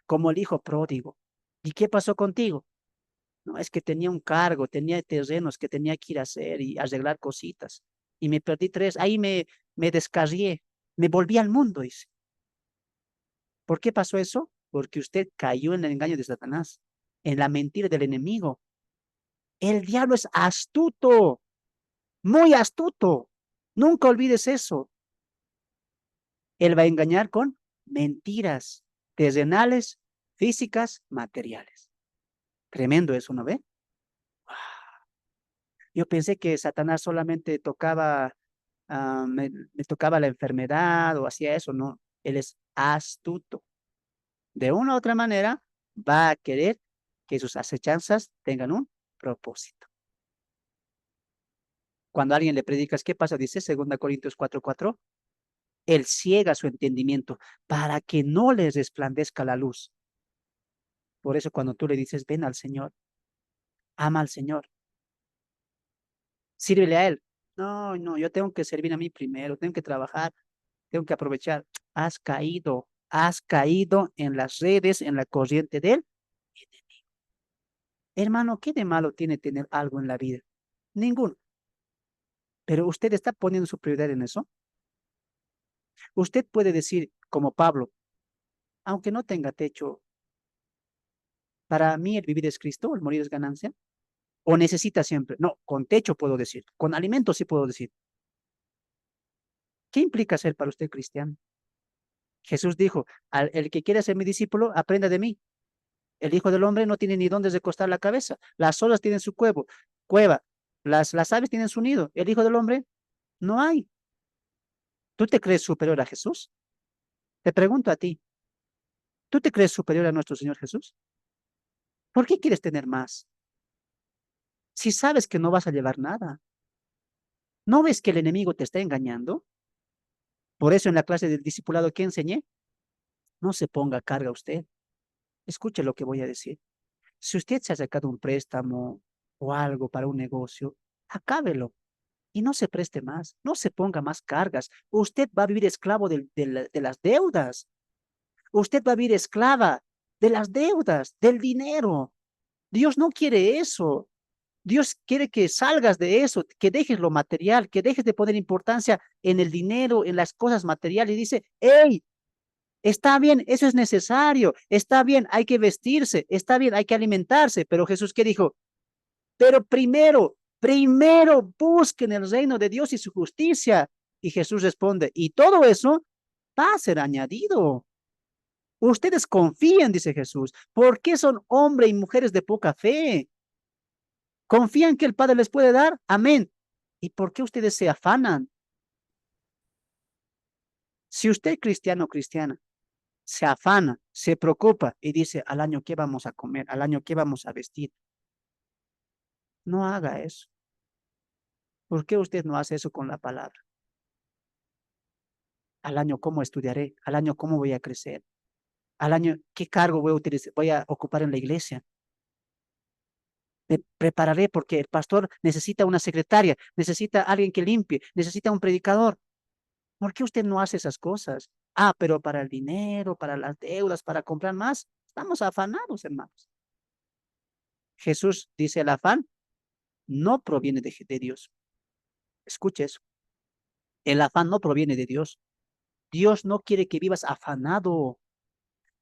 como el hijo pródigo. ¿Y qué pasó contigo? No, es que tenía un cargo, tenía terrenos que tenía que ir a hacer y arreglar cositas. Y me perdí 3, ahí me descarrié, me volví al mundo, dice. ¿Por qué pasó eso? Porque usted cayó en el engaño de Satanás, en la mentira del enemigo. El diablo es astuto, muy astuto. Nunca olvides eso. Él va a engañar con mentiras terrenales, físicas, materiales. Tremendo eso, ¿no ve? Yo pensé que Satanás solamente tocaba, me tocaba la enfermedad o hacía eso, no. Él es astuto. De una u otra manera, va a querer que sus acechanzas tengan un propósito. Cuando a alguien le predicas, ¿qué pasa? Dice 2 Corintios 4:4, él ciega su entendimiento para que no le resplandezca la luz. Por eso cuando tú le dices, ven al Señor, ama al Señor, sírvele a Él. No, no, yo tengo que servir a mí primero, tengo que trabajar, tengo que aprovechar. Has caído en las redes, en la corriente de él. Hermano, ¿qué de malo tiene tener algo en la vida? Ninguno. Pero usted está poniendo su prioridad en eso. Usted puede decir, como Pablo, aunque no tenga techo, para mí el vivir es Cristo, el morir es ganancia. O necesita siempre. No, con techo puedo decir, con alimento sí puedo decir. ¿Qué implica ser para usted cristiano? Jesús dijo, el que quiera ser mi discípulo, aprenda de mí. El Hijo del Hombre no tiene ni dónde recostar la cabeza. Las olas tienen su cueva. Las aves tienen su nido. El Hijo del Hombre no hay. ¿Tú te crees superior a Jesús? Te pregunto a ti, ¿tú te crees superior a nuestro Señor Jesús? ¿Por qué quieres tener más? Si sabes que no vas a llevar nada. ¿No ves que el enemigo te está engañando? Por eso en la clase del discipulado que enseñé, no se ponga a carga usted. Escuche lo que voy a decir. Si usted se ha sacado un préstamo o algo para un negocio, acábelo y no se preste más, no se ponga más cargas. Usted va a vivir esclavo de las deudas. Usted va a vivir esclava de las deudas, del dinero. Dios no quiere eso. Dios quiere que salgas de eso, que dejes lo material, que dejes de poner importancia en el dinero, en las cosas materiales. Y dice, hey, está bien, eso es necesario, está bien, hay que vestirse, está bien, hay que alimentarse. Pero Jesús, ¿qué dijo? Pero primero busquen el reino de Dios y su justicia. Y Jesús responde, y todo eso va a ser añadido. Ustedes confían, dice Jesús. ¿Por qué son hombres y mujeres de poca fe? ¿Confían que el Padre les puede dar? Amén. ¿Y por qué ustedes se afanan? Si usted cristiano o cristiana se afana, se preocupa y dice al año qué vamos a comer, al año qué vamos a vestir, no haga eso. ¿Por qué usted no hace eso con la palabra? Al año cómo estudiaré, al año cómo voy a crecer, al año qué cargo voy a utilizar, voy a ocupar en la iglesia. Me prepararé porque el pastor necesita una secretaria, necesita alguien que limpie, necesita un predicador. ¿Por qué usted no hace esas cosas? Ah, pero para el dinero, para las deudas, para comprar más, estamos afanados, hermanos. Jesús dice, el afán no proviene de Dios. Escuche eso. El afán no proviene de Dios. Dios no quiere que vivas afanado.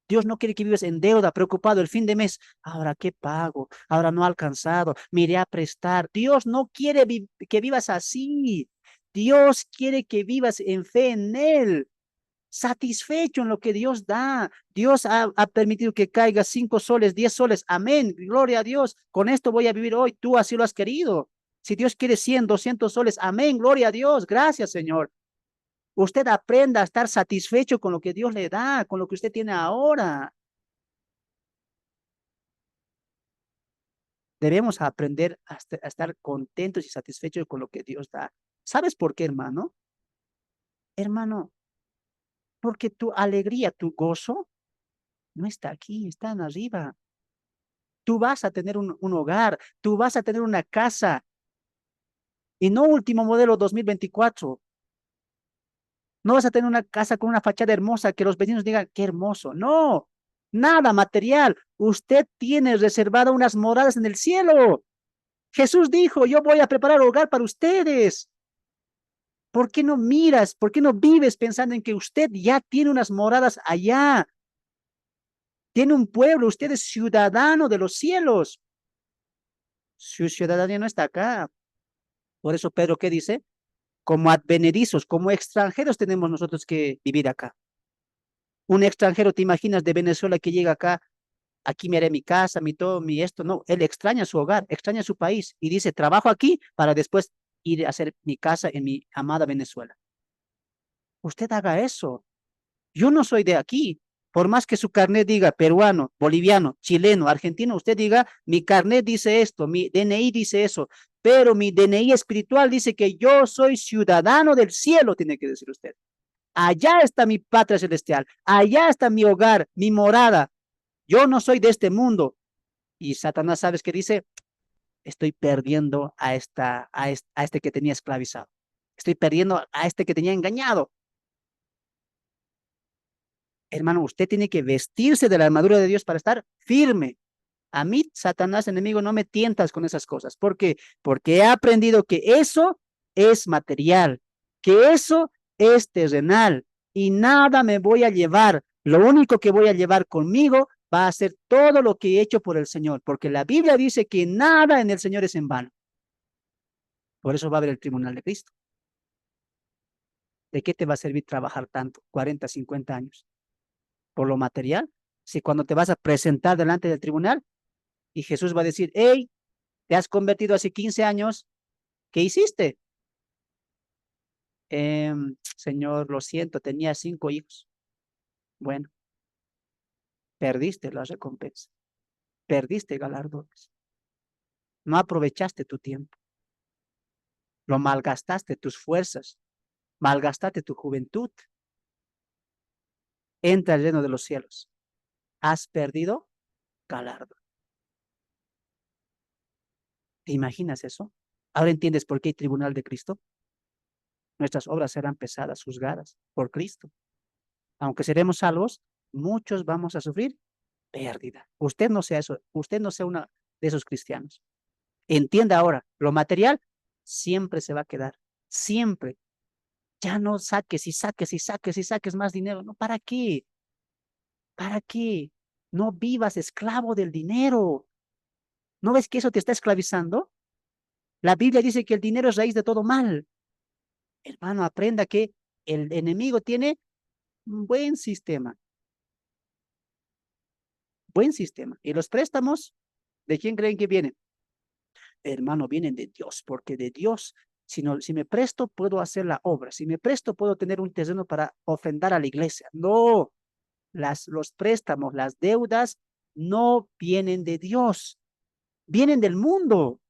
Dios no quiere que vivas en deuda, preocupado el fin de mes. Ahora, ¿qué pago? Ahora no he alcanzado. Me iré a prestar. Dios no quiere que vivas así. Dios quiere que vivas en fe en Él, satisfecho en lo que Dios da. Dios ha permitido que caiga 5 soles, 10 soles. Amén. Gloria a Dios. Con esto voy a vivir hoy. Tú así lo has querido. Si Dios quiere 100, 200 soles. Amén. Gloria a Dios. Gracias, Señor. Usted aprenda a estar satisfecho con lo que Dios le da, con lo que usted tiene ahora. Debemos aprender a estar contentos y satisfechos con lo que Dios da. ¿Sabes por qué, hermano? Hermano, porque tu alegría, tu gozo, no está aquí, está en arriba. Tú vas a tener un hogar, tú vas a tener una casa, y no último modelo 2024. No vas a tener una casa con una fachada hermosa que los vecinos digan, qué hermoso. No, nada material. Usted tiene reservado unas moradas en el cielo. Jesús dijo, yo voy a preparar hogar para ustedes. ¿Por qué no miras? ¿Por qué no vives pensando en que usted ya tiene unas moradas allá? Tiene un pueblo, usted es ciudadano de los cielos. Su ciudadanía no está acá. Por eso Pedro, ¿qué dice? Como advenedizos, como extranjeros tenemos nosotros que vivir acá. Un extranjero, ¿te imaginas de Venezuela que llega acá? Aquí me haré mi casa, mi todo, mi esto. No, él extraña su hogar, extraña su país y dice, trabajo aquí para después ir a hacer mi casa en mi amada Venezuela. Usted haga eso. Yo no soy de aquí. Por más que su carnet diga peruano, boliviano, chileno, argentino, usted diga, mi carnet dice esto, mi DNI dice eso, pero mi DNI espiritual dice que yo soy ciudadano del cielo, tiene que decir usted. Allá está mi patria celestial, allá está mi hogar, mi morada. Yo no soy de este mundo. Y Satanás, ¿sabes qué dice? Estoy perdiendo a este que tenía esclavizado. Estoy perdiendo a este que tenía engañado. Hermano, usted tiene que vestirse de la armadura de Dios para estar firme. A mí, Satanás, enemigo, no me tientas con esas cosas. ¿Por qué? Porque he aprendido que eso es material, que eso es terrenal y nada me voy a llevar. Lo único que voy a llevar conmigo va a ser todo lo que he hecho por el Señor, porque la Biblia dice que nada en el Señor es en vano. Por eso va a haber el tribunal de Cristo. ¿De qué te va a servir trabajar tanto? 40, 50 años. ¿Por lo material? Si cuando te vas a presentar delante del tribunal y Jesús va a decir, hey, te has convertido hace 15 años, ¿qué hiciste? Señor, lo siento, tenía 5 hijos. Bueno, perdiste la recompensa, perdiste galardones, no aprovechaste tu tiempo, lo malgastaste tus fuerzas, malgastaste tu juventud. Entra al reino de los cielos. Has perdido galardón. ¿Te imaginas eso? Ahora entiendes por qué hay tribunal de Cristo. Nuestras obras serán pesadas, juzgadas por Cristo. Aunque seremos salvos, muchos vamos a sufrir pérdida. Usted no sea eso, usted no sea una de esos cristianos. Entienda ahora, lo material siempre se va a quedar, siempre. Ya no saques y saques y saques y saques más dinero. No, ¿para qué? ¿Para qué? No vivas esclavo del dinero. ¿No ves que eso te está esclavizando? La Biblia dice que el dinero es raíz de todo mal. Hermano, aprenda que el enemigo tiene un buen sistema, buen sistema. Y los préstamos, ¿de quién creen que vienen? Hermano, vienen de Dios, porque de Dios, si me presto, puedo hacer la obra. Si me presto, puedo tener un terreno para ofrendar a la iglesia. No, los préstamos, las deudas no vienen de Dios, vienen del mundo.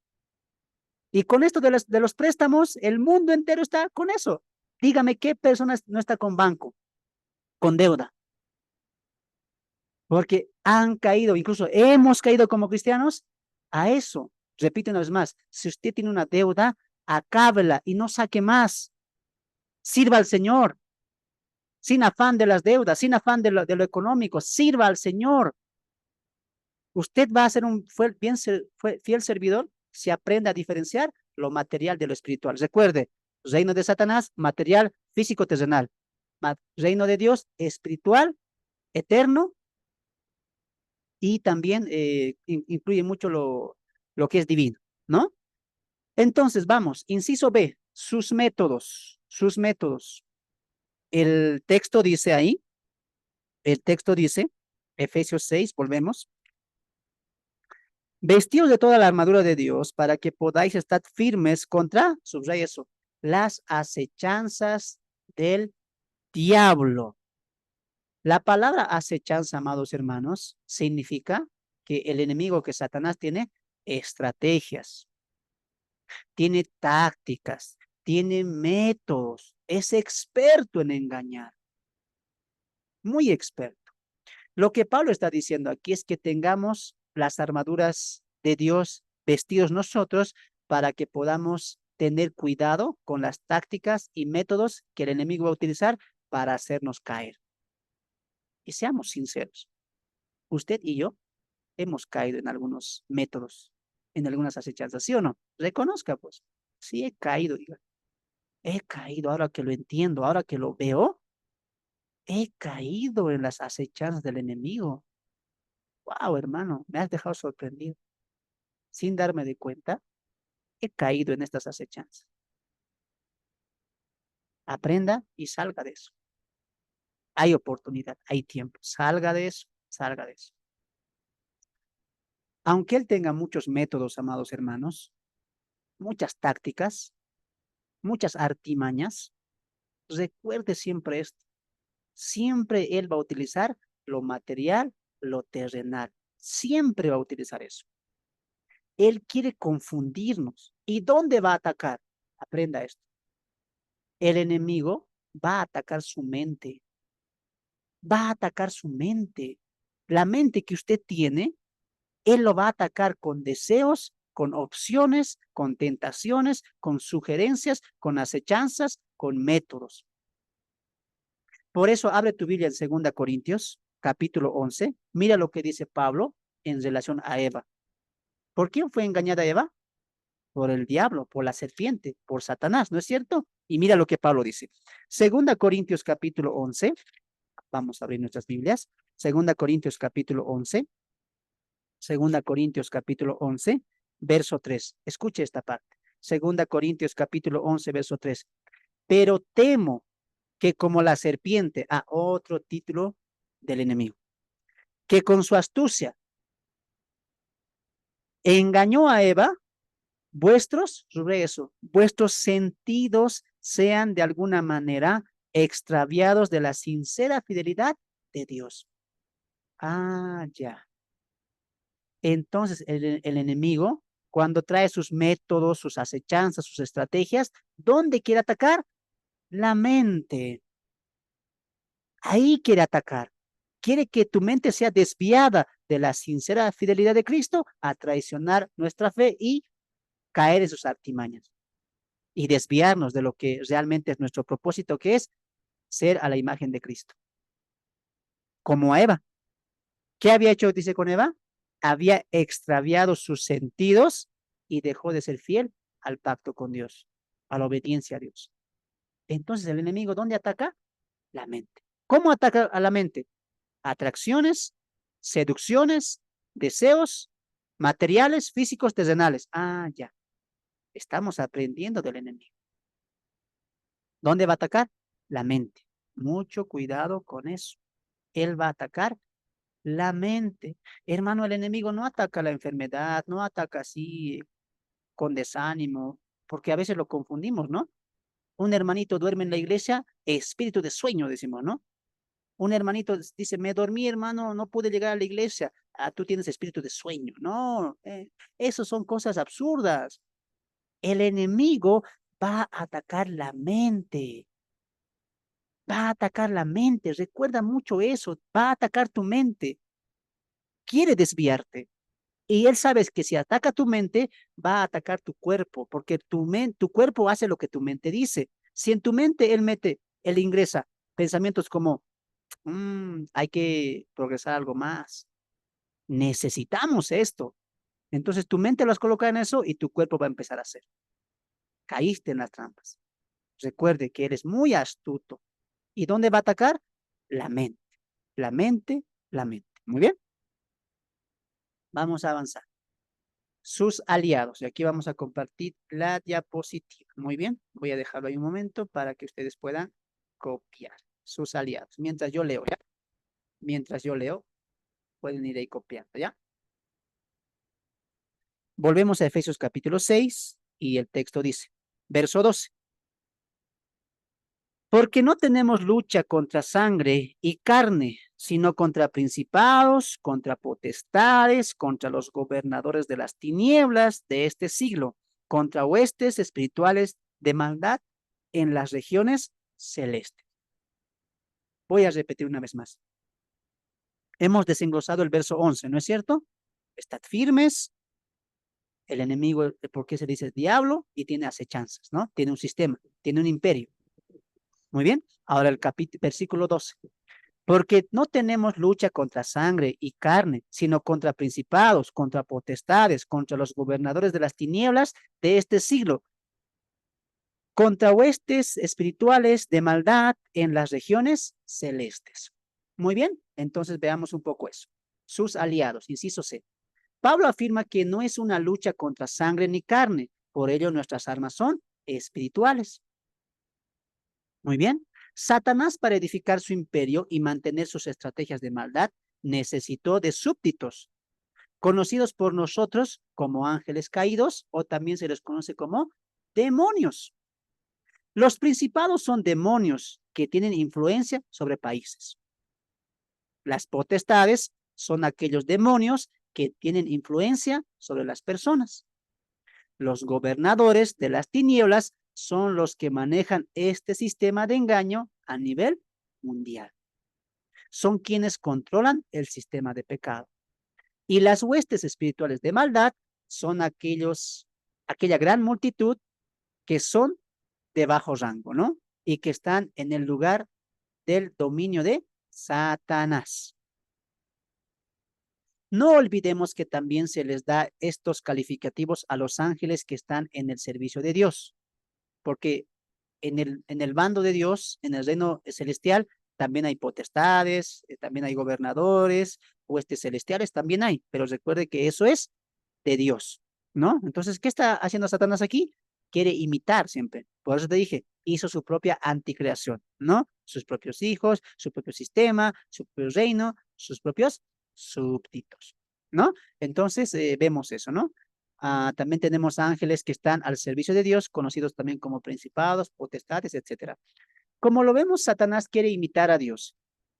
Y con esto de los préstamos, el mundo entero está con eso. Dígame qué personas no está con banco, con deuda, porque han caído, incluso hemos caído como cristianos a eso. Repito una vez más, si usted tiene una deuda, acábela y no saque más. Sirva al Señor. sin afán de las deudas, sin afán de lo económico. Sirva al Señor. Usted va a ser un fiel servidor si aprende a diferenciar lo material de lo espiritual. Recuerde, reino de Satanás, material, físico, terrenal. Reino de Dios, espiritual, eterno, y también incluye mucho lo que es divino, ¿no? Entonces, vamos, inciso B, sus métodos, sus métodos. El texto dice ahí, el texto dice, Efesios 6, volvemos, vestidos de toda la armadura de Dios para que podáis estar firmes contra, subraya eso, las acechanzas del diablo. La palabra acechanza, amados hermanos, significa que el enemigo, que Satanás, tiene estrategias, tiene tácticas, tiene métodos, es experto en engañar, muy experto. Lo que Pablo está diciendo aquí es que tengamos las armaduras de Dios vestidos nosotros para que podamos tener cuidado con las tácticas y métodos que el enemigo va a utilizar para hacernos caer. Y seamos sinceros, usted y yo hemos caído en algunos métodos, en algunas acechanzas, ¿sí o no? Reconozca, pues, sí he caído, diga. He caído, ahora que lo entiendo, ahora que lo veo, he caído en las acechanzas del enemigo. Wow, hermano, me has dejado sorprendido. Sin darme de cuenta, he caído en estas acechanzas. Aprenda y salga de eso. Hay oportunidad, hay tiempo. Salga de eso, salga de eso. Aunque él tenga muchos métodos, amados hermanos, muchas tácticas, muchas artimañas, recuerde siempre esto. Siempre él va a utilizar lo material, lo terrenal. Siempre va a utilizar eso. Él quiere confundirnos. ¿Y dónde va a atacar? Aprenda esto. El enemigo va a atacar su mente. Va a atacar su mente. La mente que usted tiene, él lo va a atacar con deseos, con opciones, con tentaciones, con sugerencias, con acechanzas, con métodos. Por eso abre tu Biblia en 2 Corintios, capítulo 11. Mira lo que dice Pablo en relación a Eva. ¿Por quién fue engañada Eva? Por el diablo, por la serpiente, por Satanás, ¿no es cierto? Y mira lo que Pablo dice. 2 Corintios capítulo 11, vamos a abrir nuestras Biblias. 2 Corintios capítulo 11, 2 Corintios capítulo 11, verso 3. Escuche esta parte. 2 Corintios capítulo 11, verso 3. Pero temo que como la serpiente, a otro título del enemigo, que con su astucia engañó a Eva, vuestros sentidos sean de alguna manera extraviados de la sincera fidelidad de Dios. Ah, ya. Entonces el enemigo, cuando trae sus métodos, sus acechanzas, sus estrategias, ¿dónde quiere atacar? La mente. Ahí quiere atacar. Quiere que tu mente sea desviada de la sincera fidelidad de Cristo a traicionar nuestra fe y caer en sus artimañas y desviarnos de lo que realmente es nuestro propósito, que es ser a la imagen de Cristo. Como a Eva. ¿Qué había hecho, dice, con Eva? Había extraviado sus sentidos y dejó de ser fiel al pacto con Dios, a la obediencia a Dios. Entonces el enemigo, ¿dónde ataca? La mente. ¿Cómo ataca a la mente? Atracciones, seducciones, deseos, materiales, físicos, terrenales. Ah, ya. Estamos aprendiendo del enemigo. ¿Dónde va a atacar? La mente. Mucho cuidado con eso. Él va a atacar la mente. Hermano, el enemigo no ataca la enfermedad, no ataca así con desánimo, porque a veces lo confundimos, ¿no? Un hermanito duerme en la iglesia, espíritu de sueño, decimos, ¿no? Un hermanito dice, me dormí, hermano, no pude llegar a la iglesia. Ah, tú tienes espíritu de sueño. No, eso son cosas absurdas. El enemigo va a atacar la mente. Va a atacar la mente. Recuerda mucho eso. Va a atacar tu mente. Quiere desviarte. Y él sabe que si ataca tu mente, va a atacar tu cuerpo, porque tu cuerpo hace lo que tu mente dice. Si en tu mente él ingresa pensamientos como, hay que progresar algo más. Necesitamos esto. Entonces tu mente lo has colocado en eso y tu cuerpo va a empezar a hacer. Caíste en las trampas. Recuerde que eres muy astuto. ¿Y dónde va a atacar? La mente. La mente, la mente. Muy bien. Vamos a avanzar. Sus aliados. Y aquí vamos a compartir la diapositiva. Muy bien. Voy a dejarlo ahí un momento para que ustedes puedan copiar. Sus aliados. Mientras yo leo, ¿ya? Mientras yo leo, pueden ir ahí copiando, ¿ya? Volvemos a Efesios capítulo 6 y el texto dice, verso 12. Porque no tenemos lucha contra sangre y carne, sino contra principados, contra potestades, contra los gobernadores de las tinieblas de este siglo, contra huestes espirituales de maldad en las regiones celestes. Voy a repetir una vez más. Hemos desenglosado el verso 11, ¿no es cierto? Estad firmes. El enemigo, ¿por qué se dice diablo? Y tiene acechanzas, ¿no? Tiene un sistema, tiene un imperio. Muy bien. Ahora el versículo 12. Porque no tenemos lucha contra sangre y carne, sino contra principados, contra potestades, contra los gobernadores de las tinieblas de este siglo, contra huestes espirituales de maldad en las regiones celestes. Muy bien, entonces veamos un poco eso. Sus aliados, inciso C. Pablo afirma que no es una lucha contra sangre ni carne, por ello nuestras armas son espirituales. Muy bien. Satanás, para edificar su imperio y mantener sus estrategias de maldad, necesitó de súbditos, conocidos por nosotros como ángeles caídos, o también se les conoce como demonios. Los principados son demonios que tienen influencia sobre países. Las potestades son aquellos demonios que tienen influencia sobre las personas. Los gobernadores de las tinieblas son los que manejan este sistema de engaño a nivel mundial. Son quienes controlan el sistema de pecado. Y las huestes espirituales de maldad son aquella gran multitud que son de bajo rango, ¿no? Y que están en el lugar del dominio de Satanás. No olvidemos que también se les da estos calificativos a los ángeles que están en el servicio de Dios, porque en el bando de Dios, en el reino celestial, también hay potestades, también hay gobernadores, huestes celestiales, también hay, pero recuerde que eso es de Dios, ¿no? Entonces, ¿qué está haciendo Satanás aquí? Quiere imitar siempre. Por eso te dije, hizo su propia anticreación, ¿no? Sus propios hijos, su propio sistema, su propio reino, sus propios súbditos, ¿no? Entonces, vemos eso, ¿no? También tenemos ángeles que están al servicio de Dios, conocidos también como principados, potestades, etcétera. Como lo vemos, Satanás quiere imitar a Dios.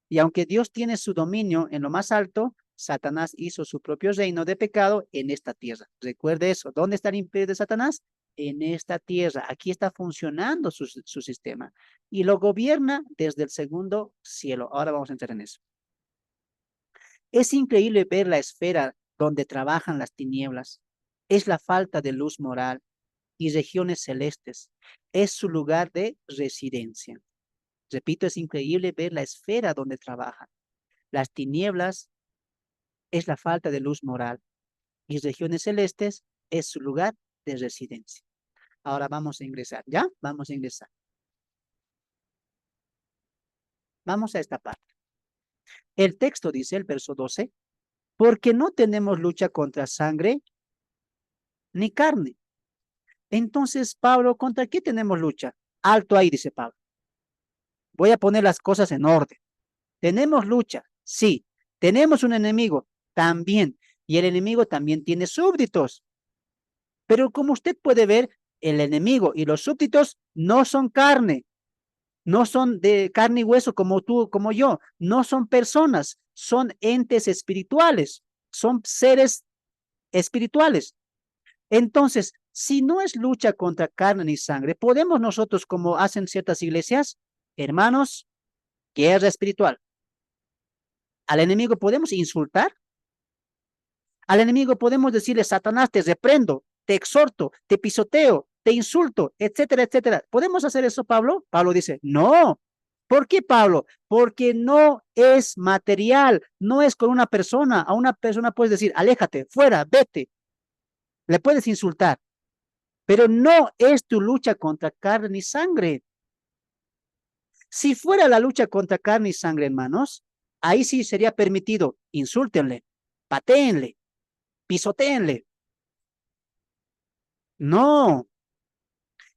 Y aunque Dios tiene su dominio en lo más alto, Satanás hizo su propio reino de pecado en esta tierra. Recuerde eso. ¿Dónde está el imperio de Satanás? En esta tierra. Aquí está funcionando su sistema. Y lo gobierna desde el segundo cielo. Ahora vamos a entrar en eso. Es increíble ver la esfera donde trabajan las tinieblas. Es la falta de luz moral y regiones celestes. Es su lugar de residencia. Repito, es increíble ver la esfera donde trabajan. Las tinieblas es la falta de luz moral y regiones celestes es su lugar de residencia. Ahora vamos a ingresar, ¿ya? Vamos a ingresar. Vamos a esta parte. El texto dice, el verso 12, porque no tenemos lucha contra sangre ni carne. Entonces, Pablo, ¿contra qué tenemos lucha? Alto ahí, dice Pablo. Voy a poner las cosas en orden. ¿Tenemos lucha? Sí. ¿Tenemos un enemigo? También. Y el enemigo también tiene súbditos. Pero como usted puede ver, el enemigo y los súbditos no son carne, no son de carne y hueso como tú, como yo, no son personas, son entes espirituales, son seres espirituales. Entonces, si no es lucha contra carne ni sangre, podemos nosotros, como hacen ciertas iglesias, hermanos, guerra espiritual. Al enemigo podemos insultar, al enemigo podemos decirle, Satanás, te reprendo, te exhorto, te pisoteo, te insulto, etcétera, etcétera. ¿Podemos hacer eso, Pablo? Pablo dice, no, ¿Por qué, Pablo? Porque no es material, no es con una persona. A una persona puedes decir, aléjate, fuera, vete. Le puedes insultar, pero no es tu lucha contra carne ni sangre. Si fuera la lucha contra carne y sangre, hermanos, ahí sí sería permitido, insúltenle, patéenle, pisotéenle. No,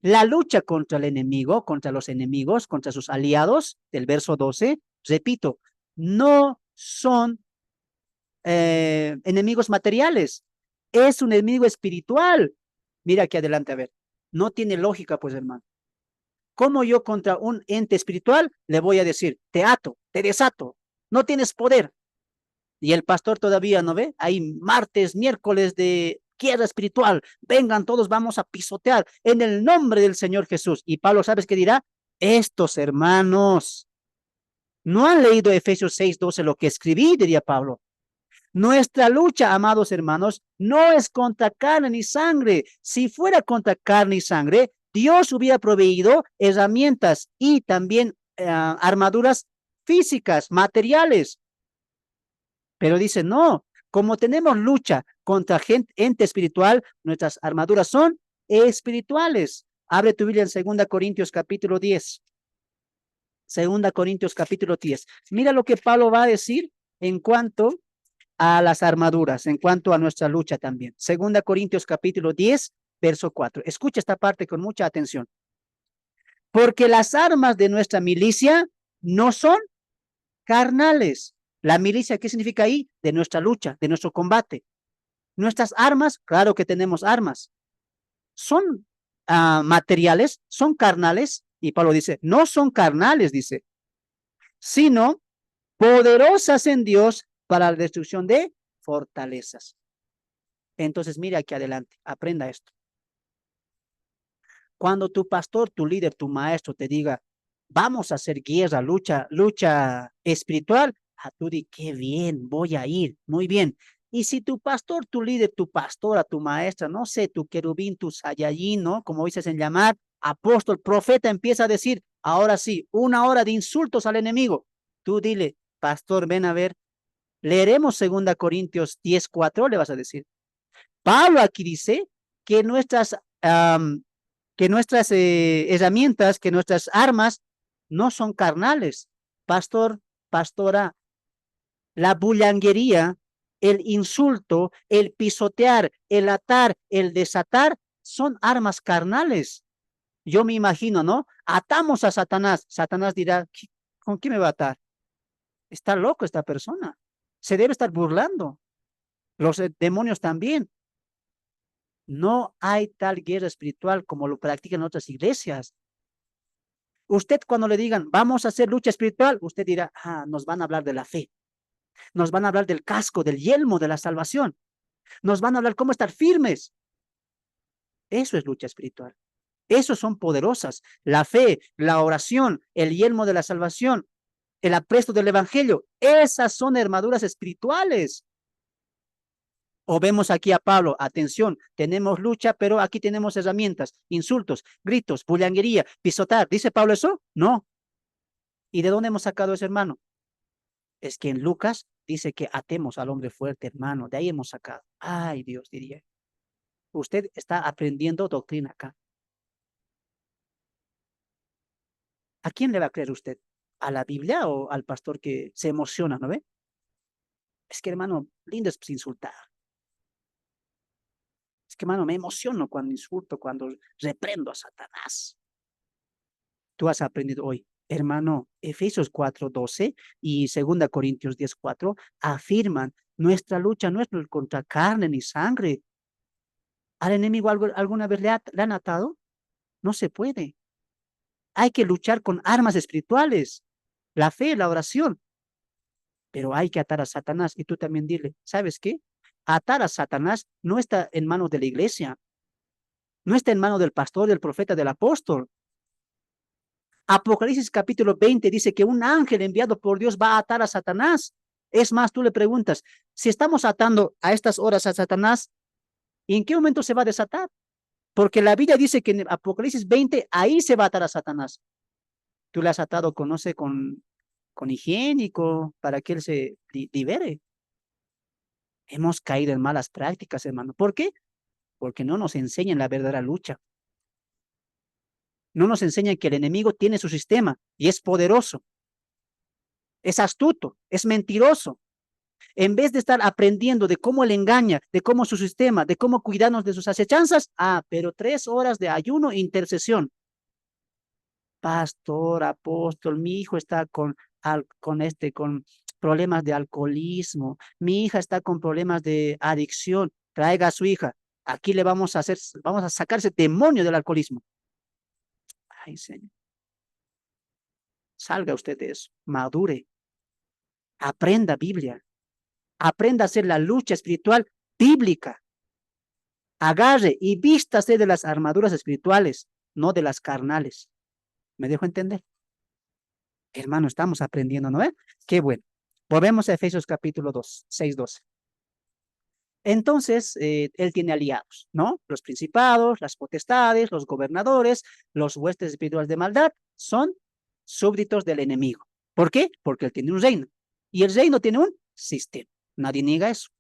la lucha contra el enemigo, contra los enemigos, contra sus aliados, del verso 12, repito, no son enemigos materiales, es un enemigo espiritual. Mira aquí adelante, a ver, no tiene lógica, pues, hermano. ¿Cómo yo contra un ente espiritual le voy a decir, te ato, te desato, no tienes poder? Y el pastor todavía, ¿no ve? Hay martes, miércoles de guerra espiritual. Vengan todos, vamos a pisotear en el nombre del Señor Jesús. Y Pablo, ¿sabes qué dirá? Estos hermanos no han leído Efesios 6:12, lo que escribí, diría Pablo. Nuestra lucha, amados hermanos, no es contra carne ni sangre. Si fuera contra carne y sangre, Dios hubiera proveído herramientas y también armaduras físicas, materiales. Pero dice, no, como tenemos lucha contra ente espiritual, nuestras armaduras son espirituales. Abre tu Biblia en 2 Corintios capítulo 10. 2 Corintios capítulo 10. Mira lo que Pablo va a decir en cuanto a las armaduras, en cuanto a nuestra lucha también. 2 Corintios capítulo 10, verso 4. Escucha esta parte con mucha atención. Porque las armas de nuestra milicia no son carnales. La milicia, ¿qué significa ahí? De nuestra lucha, de nuestro combate. Nuestras armas, claro que tenemos armas. Son materiales, son carnales. Y Pablo dice, no son carnales, dice, sino poderosas en Dios para la destrucción de fortalezas. Entonces, mire aquí adelante, aprenda esto. Cuando tu pastor, tu líder, tu maestro te diga, vamos a hacer guerra, lucha espiritual, tú di, qué bien, voy a ir, muy bien. Y si tu pastor, tu líder, tu pastora, tu maestra, no sé, tu querubín, tu sayayin, ¿no? Como dices en llamar, apóstol, profeta, empieza a decir, ahora sí, 1 hora de insultos al enemigo. Tú dile, pastor, ven a ver, leeremos 2 Corintios 10:4, le vas a decir. Pablo aquí dice que nuestras herramientas, que nuestras armas no son carnales. Pastor, pastora, la bullanguería, el insulto, el pisotear, el atar, el desatar, son armas carnales. Yo me imagino, ¿no? Atamos a Satanás. Satanás dirá, ¿con qué me va a atar? Está loco esta persona. Se debe estar burlando. Los demonios también. No hay tal guerra espiritual como lo practican otras iglesias. Usted cuando le digan, vamos a hacer lucha espiritual, usted dirá, nos van a hablar de la fe. Nos van a hablar del casco, del yelmo, de la salvación. Nos van a hablar cómo estar firmes. Eso es lucha espiritual. Eso son poderosas. La fe, la oración, el yelmo de la salvación, el apresto del evangelio. Esas son armaduras espirituales. O vemos aquí a Pablo, atención, tenemos lucha, pero aquí tenemos herramientas, insultos, gritos, bullanguería, pisotar. ¿Dice Pablo eso? No. ¿Y de dónde hemos sacado ese hermano? Es que en Lucas dice que atemos al hombre fuerte, hermano. De ahí hemos sacado. Ay, Dios, diría. Usted está aprendiendo doctrina acá. ¿A quién le va a creer usted? ¿A la Biblia o al pastor que se emociona, no ve? Es que, hermano, lindo es insultar. Es que, hermano, me emociono cuando insulto, cuando reprendo a Satanás. Tú has aprendido hoy, hermano, Efesios 4:12 y 2 Corintios 10:4 afirman, nuestra lucha no es contra carne ni sangre. ¿Al enemigo alguna vez le han atado? No se puede. Hay que luchar con armas espirituales, la fe, la oración. Pero hay que atar a Satanás. Y tú también dile, ¿sabes qué? Atar a Satanás no está en manos de la iglesia, no está en manos del pastor, del profeta, del apóstol. Apocalipsis capítulo 20 dice que un ángel enviado por Dios va a atar a Satanás. Es más, tú le preguntas, si estamos atando a estas horas a Satanás, ¿en qué momento se va a desatar? Porque la Biblia dice que en Apocalipsis 20 ahí se va a atar a Satanás. Tú le has atado con, no sé, con higiénico para que él se libere. Hemos caído en malas prácticas, hermano. ¿Por qué? Porque no nos enseñan la verdadera lucha. No nos enseñan que el enemigo tiene su sistema y es poderoso, es astuto, es mentiroso. En vez de estar aprendiendo de cómo le engaña, de cómo su sistema, de cómo cuidarnos de sus acechanzas, pero 3 horas de ayuno e intercesión. Pastor, apóstol, mi hijo está con problemas de alcoholismo, mi hija está con problemas de adicción, traiga a su hija, aquí le vamos a sacar ese demonio del alcoholismo. Ay, Señor, salga usted de eso, madure, aprenda Biblia, aprenda a hacer la lucha espiritual bíblica, agarre y vístase de las armaduras espirituales, no de las carnales. ¿Me dejo entender? Hermano, estamos aprendiendo, ¿no? Qué bueno. Volvemos a Efesios capítulo 2, 6, 12. Entonces, él tiene aliados, ¿no? Los principados, las potestades, los gobernadores, los huestes espirituales de maldad, son súbditos del enemigo. ¿Por qué? Porque él tiene un reino. Y el reino tiene un sistema. Nadie niega eso.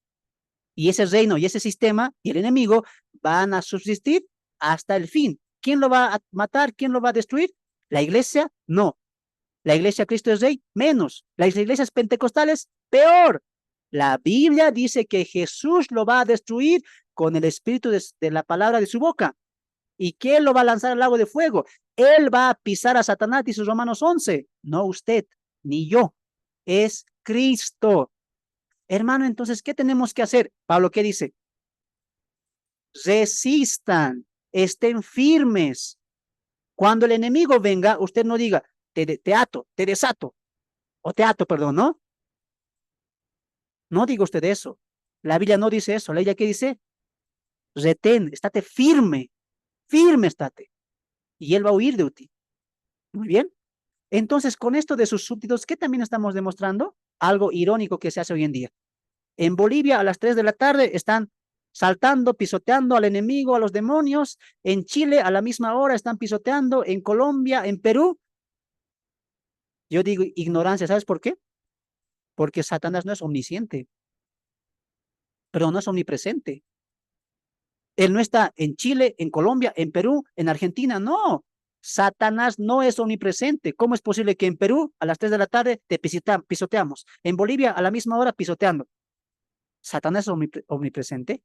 Y ese reino y ese sistema y el enemigo van a subsistir hasta el fin. ¿Quién lo va a matar? ¿Quién lo va a destruir? ¿La iglesia? No. ¿La iglesia Cristo es Rey? Menos. ¿Las iglesias pentecostales? Peor. La Biblia dice que Jesús lo va a destruir con el espíritu de la palabra de su boca. ¿Y quién lo va a lanzar al lago de fuego? Él va a pisar a Satanás, dice Romanos 11. No usted, ni yo. Es Cristo. Hermano, entonces, ¿qué tenemos que hacer? Pablo, ¿qué dice? Resistan, estén firmes. Cuando el enemigo venga, usted no diga, te ato, te desato, o te ato, perdón, ¿no? No diga usted eso. La Biblia no dice eso. La Biblia, ¿qué dice? Retén, estate firme, firme estate. Y él va a huir de ti. Muy bien. Entonces, con esto de sus súbditos, ¿qué también estamos demostrando? Algo irónico que se hace hoy en día. En Bolivia, a las 3 de la tarde, están saltando, pisoteando al enemigo, a los demonios. En Chile, a la misma hora, están pisoteando. En Colombia, en Perú. Yo digo ignorancia, ¿sabes por qué? Porque Satanás no es omnisciente, pero no es omnipresente. Él no está en Chile, en Colombia, en Perú, en Argentina, no. Satanás no es omnipresente. ¿Cómo es posible que en Perú a las 3 de la tarde te pisoteamos? En Bolivia a la misma hora pisoteando. ¿Satanás es omnipresente?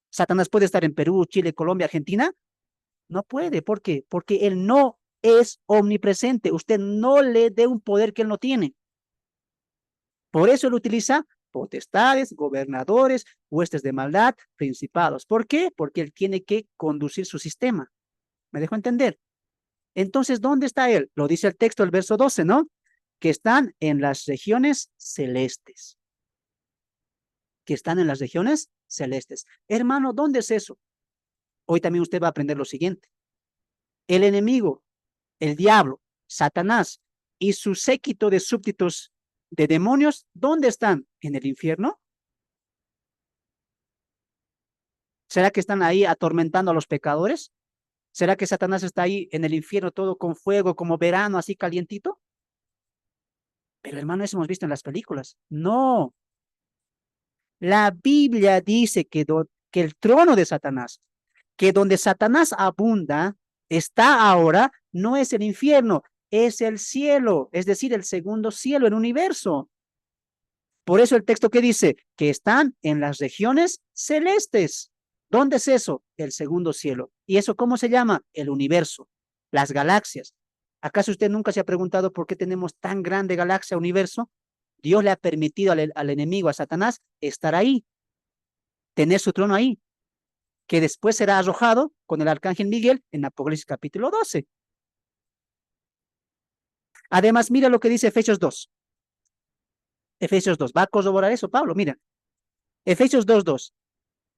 ¿Satanás puede estar en Perú, Chile, Colombia, Argentina? No puede. ¿Por qué? Porque él no es omnipresente. Usted no le dé un poder que él no tiene. Por eso él utiliza potestades, gobernadores, huestes de maldad, principados. ¿Por qué? Porque él tiene que conducir su sistema. ¿Me dejo entender? Entonces, ¿dónde está él? Lo dice el texto, el verso 12, ¿no? Que están en las regiones celestes. Que están en las regiones celestes. Hermano, ¿dónde es eso? Hoy también usted va a aprender lo siguiente. El enemigo, el diablo, Satanás y su séquito de súbditos de demonios, ¿dónde están? ¿En el infierno? ¿Será que están ahí atormentando a los pecadores? ¿Será que Satanás está ahí en el infierno todo con fuego, como verano, así calientito? Pero hermano, eso hemos visto en las películas. No, la Biblia dice que el trono de Satanás, que donde Satanás abunda, está ahora, no es el infierno, es el cielo, es decir, el segundo cielo, el universo. Por eso el texto que dice que están en las regiones celestes. ¿Dónde es eso? El segundo cielo. ¿Y eso cómo se llama? El universo, las galaxias. ¿Acaso usted nunca se ha preguntado por qué tenemos tan grande galaxia, universo? Dios le ha permitido al enemigo, a Satanás, estar ahí, tener su trono ahí, que después será arrojado con el arcángel Miguel en Apocalipsis capítulo 12. Además, mira lo que dice Efesios 2. Efesios 2. Va a corroborar eso, Pablo. Mira. Efesios 2:2.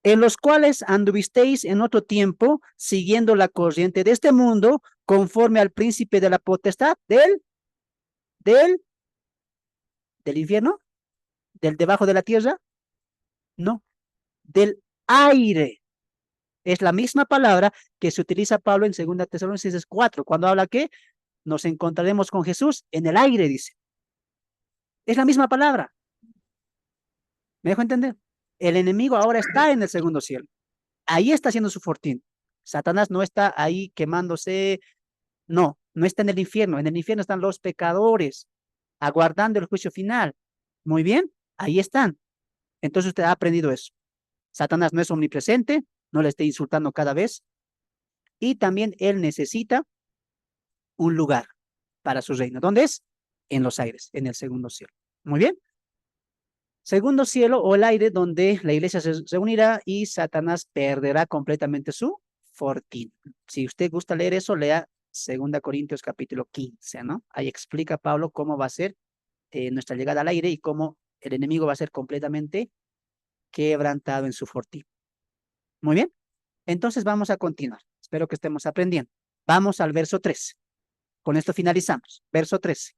En los cuales anduvisteis en otro tiempo, siguiendo la corriente de este mundo, conforme al príncipe de la potestad del, del infierno, del debajo de la tierra, no, del aire. Es la misma palabra que se utiliza Pablo en 2 Tesalonicenses 4, cuando habla que nos encontraremos con Jesús en el aire, dice. Es la misma palabra. ¿Me dejo entender? El enemigo ahora está en el segundo cielo. Ahí está haciendo su fortín. Satanás no está ahí quemándose. No, no está en el infierno. En el infierno están los pecadores, aguardando el juicio final. Muy bien, ahí están. Entonces usted ha aprendido eso. Satanás no es omnipresente, no le esté insultando cada vez. Y también él necesita un lugar para su reino. ¿Dónde es? En los aires, en el segundo cielo. Muy bien. Segundo cielo o el aire donde la iglesia se reunirá y Satanás perderá completamente su fortín. Si usted gusta leer eso, lea 2 Corintios capítulo 15, ¿no? Ahí explica Pablo cómo va a ser nuestra llegada al aire y cómo el enemigo va a ser completamente quebrantado en su fortín. Muy bien. Entonces vamos a continuar. Espero que estemos aprendiendo. Vamos al verso 13. Con esto finalizamos. Verso 13.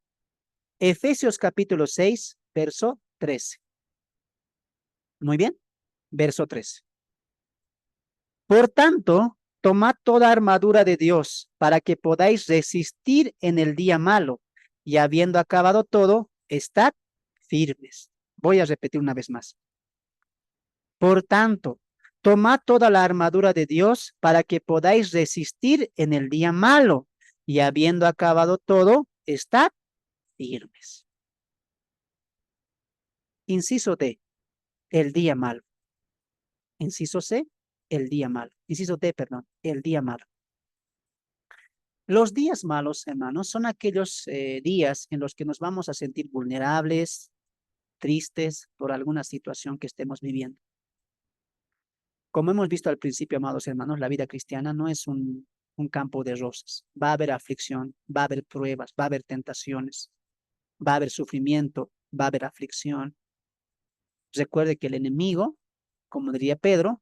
Efesios capítulo 6, verso 13. Muy bien. Verso 13. Por tanto, tomad toda armadura de Dios para que podáis resistir en el día malo y habiendo acabado todo, estad firmes. Voy a repetir una vez más. Por tanto, tomad toda la armadura de Dios para que podáis resistir en el día malo y habiendo acabado todo, estad firmes. Inciso D, el día malo. Inciso C, el día malo. Inciso D, perdón, el día malo. Los días malos, hermanos, son aquellos días en los que nos vamos a sentir vulnerables, tristes por alguna situación que estemos viviendo. Como hemos visto al principio, amados hermanos, la vida cristiana no es un campo de rosas. Va a haber aflicción, va a haber pruebas, va a haber tentaciones, va a haber sufrimiento, va a haber aflicción. Recuerde que el enemigo, como diría Pedro,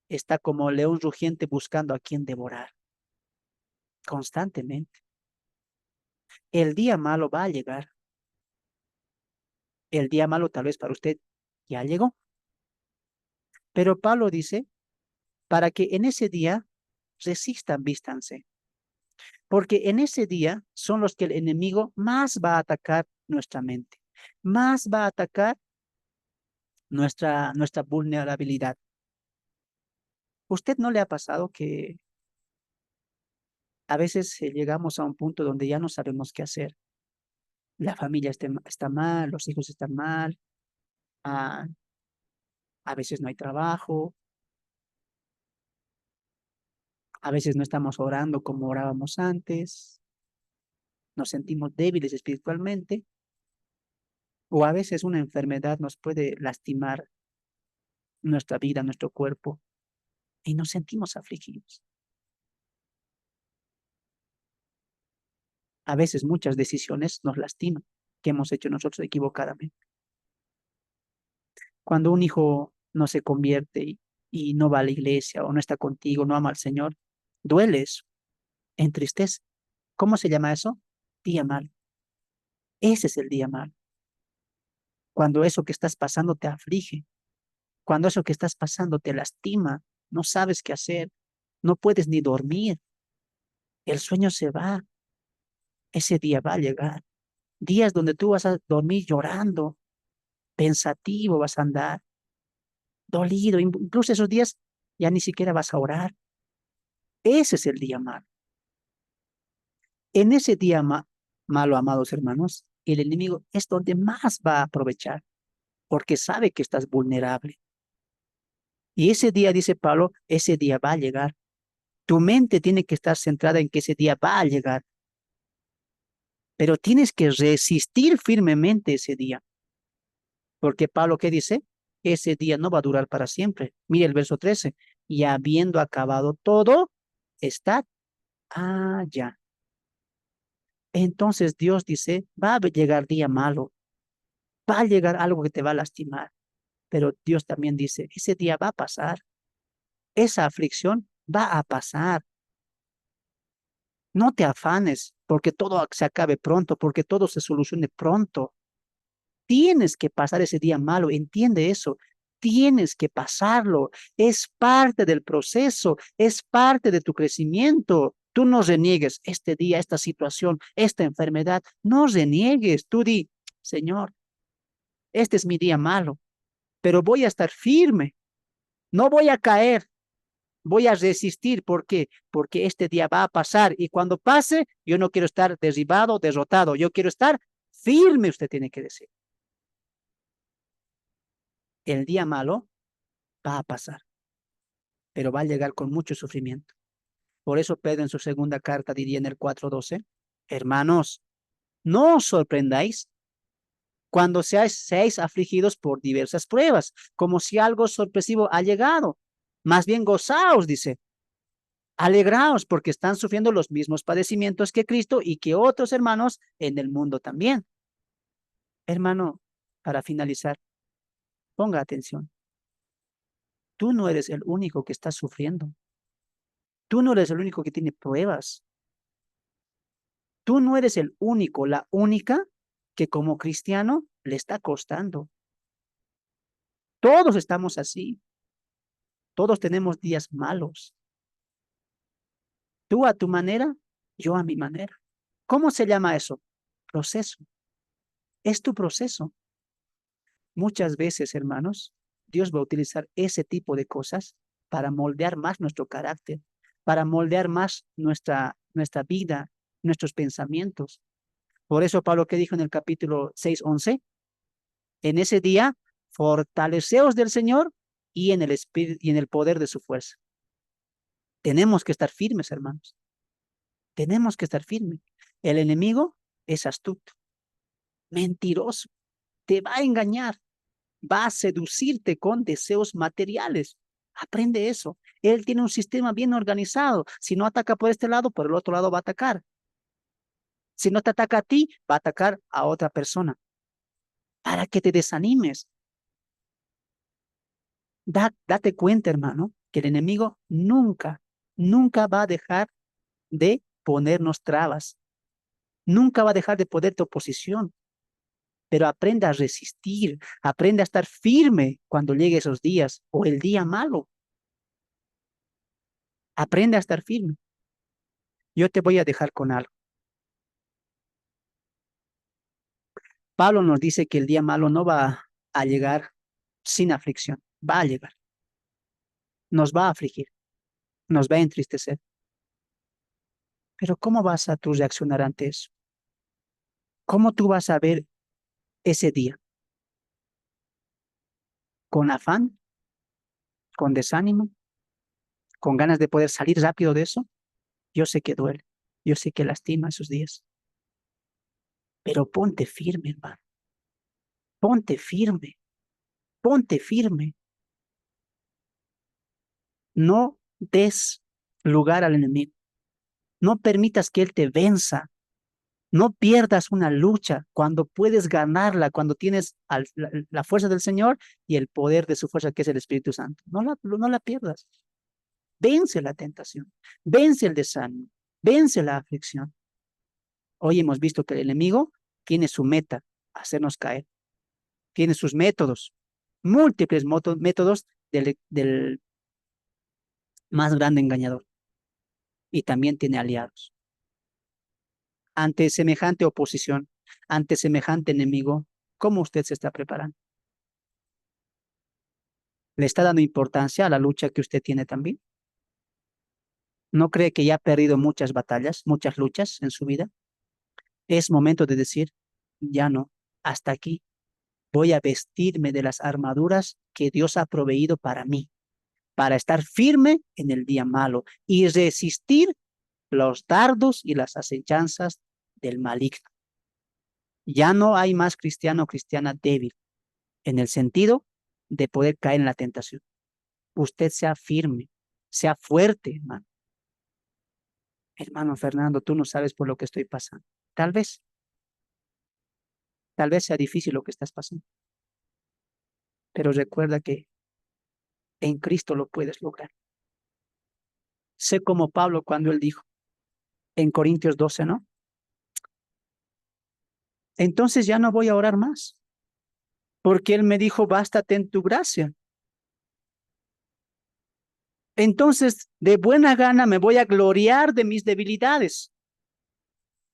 está como león rugiente buscando a quien devorar constantemente. El día malo va a llegar. El día malo tal vez para usted ya llegó. Pero Pablo dice, para que en ese día resistan, vístanse. Porque en ese día son los que el enemigo más va a atacar nuestra mente, más va a atacar nuestra vulnerabilidad. ¿Usted no le ha pasado que a veces llegamos a un punto donde ya no sabemos qué hacer? La familia está mal, los hijos están mal, a, a veces no hay trabajo, a veces no estamos orando como orábamos antes, nos sentimos débiles espiritualmente, o a veces una enfermedad nos puede lastimar nuestra vida, nuestro cuerpo, y nos sentimos afligidos. A veces muchas decisiones nos lastiman que hemos hecho nosotros equivocadamente. Cuando un hijo no se convierte y no va a la iglesia o no está contigo, no ama al Señor, duele eso, entristece. ¿Cómo se llama eso? Día malo. Ese es el día malo. Cuando eso que estás pasando te aflige, cuando eso que estás pasando te lastima, no sabes qué hacer, no puedes ni dormir, el sueño se va, ese día va a llegar. Días donde tú vas a dormir llorando, pensativo vas a andar, dolido, incluso esos días ya ni siquiera vas a orar. Ese es el día malo. En ese día malo, amados hermanos, el enemigo es donde más va a aprovechar, porque sabe que estás vulnerable. Y ese día, dice Pablo, ese día va a llegar. Tu mente tiene que estar centrada en que ese día va a llegar, pero tienes que resistir firmemente ese día, porque Pablo, ¿qué dice? Ese día no va a durar para siempre. Mire el verso 13. Y habiendo acabado todo, está allá. Entonces Dios dice, va a llegar día malo, va a llegar algo que te va a lastimar, pero Dios también dice, ese día va a pasar, esa aflicción va a pasar. No te afanes porque todo se acabe pronto, porque todo se solucione pronto. Tienes que pasar ese día malo, entiende eso. Tienes que pasarlo. Es parte del proceso, es parte de tu crecimiento. Tú no reniegues este día, esta situación, esta enfermedad. No reniegues. Tú di, Señor, este es mi día malo, pero voy a estar firme. No voy a caer. Voy a resistir. ¿Por qué? Porque este día va a pasar y cuando pase, yo no quiero estar derribado, derrotado. Yo quiero estar firme, usted tiene que decir. El día malo va a pasar, pero va a llegar con mucho sufrimiento. Por eso Pedro en su segunda carta diría en el 4:12, hermanos, no os sorprendáis cuando seáis afligidos por diversas pruebas, como si algo sorpresivo ha llegado. Más bien gozaos, dice, alegraos porque están sufriendo los mismos padecimientos que Cristo y que otros hermanos en el mundo también. Hermano, para finalizar, ponga atención. Tú no eres el único que está sufriendo. Tú no eres el único que tiene pruebas. Tú no eres el único, la única que como cristiano le está costando. Todos estamos así. Todos tenemos días malos. Tú a tu manera, yo a mi manera. ¿Cómo se llama eso? Proceso. Es tu proceso. Muchas veces, hermanos, Dios va a utilizar ese tipo de cosas para moldear más nuestro carácter, para moldear más nuestra vida, nuestros pensamientos. Por eso Pablo que dijo en el capítulo 6:11, en ese día, fortaleceos del Señor y en el espíritu y en el poder de su fuerza. Tenemos que estar firmes, hermanos. Tenemos que estar firmes. El enemigo es astuto, mentiroso, te va a engañar, va a seducirte con deseos materiales. Aprende eso. Él tiene un sistema bien organizado. Si no ataca por este lado, por el otro lado va a atacar. Si no te ataca a ti, va a atacar a otra persona para que te desanimes. Date cuenta, hermano, que el enemigo nunca va a dejar de ponernos trabas. Nunca va a dejar de ponerte oposición. Pero aprende a resistir, aprende a estar firme cuando llegue esos días o el día malo. Aprende a estar firme. Yo te voy a dejar con algo. Pablo nos dice que el día malo no va a llegar sin aflicción, va a llegar, nos va a afligir, nos va a entristecer. Pero ¿cómo vas a tú reaccionar ante eso? ¿Cómo tú vas a ver ese día? ¿Con afán? ¿Con desánimo? ¿Con ganas de poder salir rápido de eso? Yo sé que duele, yo sé que lastima esos días, pero ponte firme, hermano, ponte firme, ponte firme. No des lugar al enemigo, no permitas que él te venza. No pierdas una lucha cuando puedes ganarla, cuando tienes la fuerza del Señor y el poder de su fuerza, que es el Espíritu Santo. No la pierdas. Vence la tentación, vence el desánimo, vence la aflicción. Hoy hemos visto que el enemigo tiene su meta, hacernos caer. Tiene sus métodos, múltiples métodos del más grande engañador. Y también tiene aliados. Ante semejante oposición, ante semejante enemigo, ¿cómo usted se está preparando? ¿Le está dando importancia a la lucha que usted tiene también? ¿No cree que ya ha perdido muchas batallas, muchas luchas en su vida? Es momento de decir, ya no, hasta aquí. Voy a vestirme de las armaduras que Dios ha proveído para mí, para estar firme en el día malo y resistir los dardos y las acechanzas del maligno. Ya no hay más cristiano o cristiana débil en el sentido de poder caer en la tentación. Usted sea firme, sea fuerte, hermano. Hermano Fernando, tú no sabes por lo que estoy pasando. Tal vez sea difícil lo que estás pasando, pero recuerda que en Cristo lo puedes lograr. Sé como Pablo cuando él dijo en Corintios 12, ¿no? Entonces ya no voy a orar más, porque él me dijo, bástate en tu gracia. Entonces, de buena gana me voy a gloriar de mis debilidades.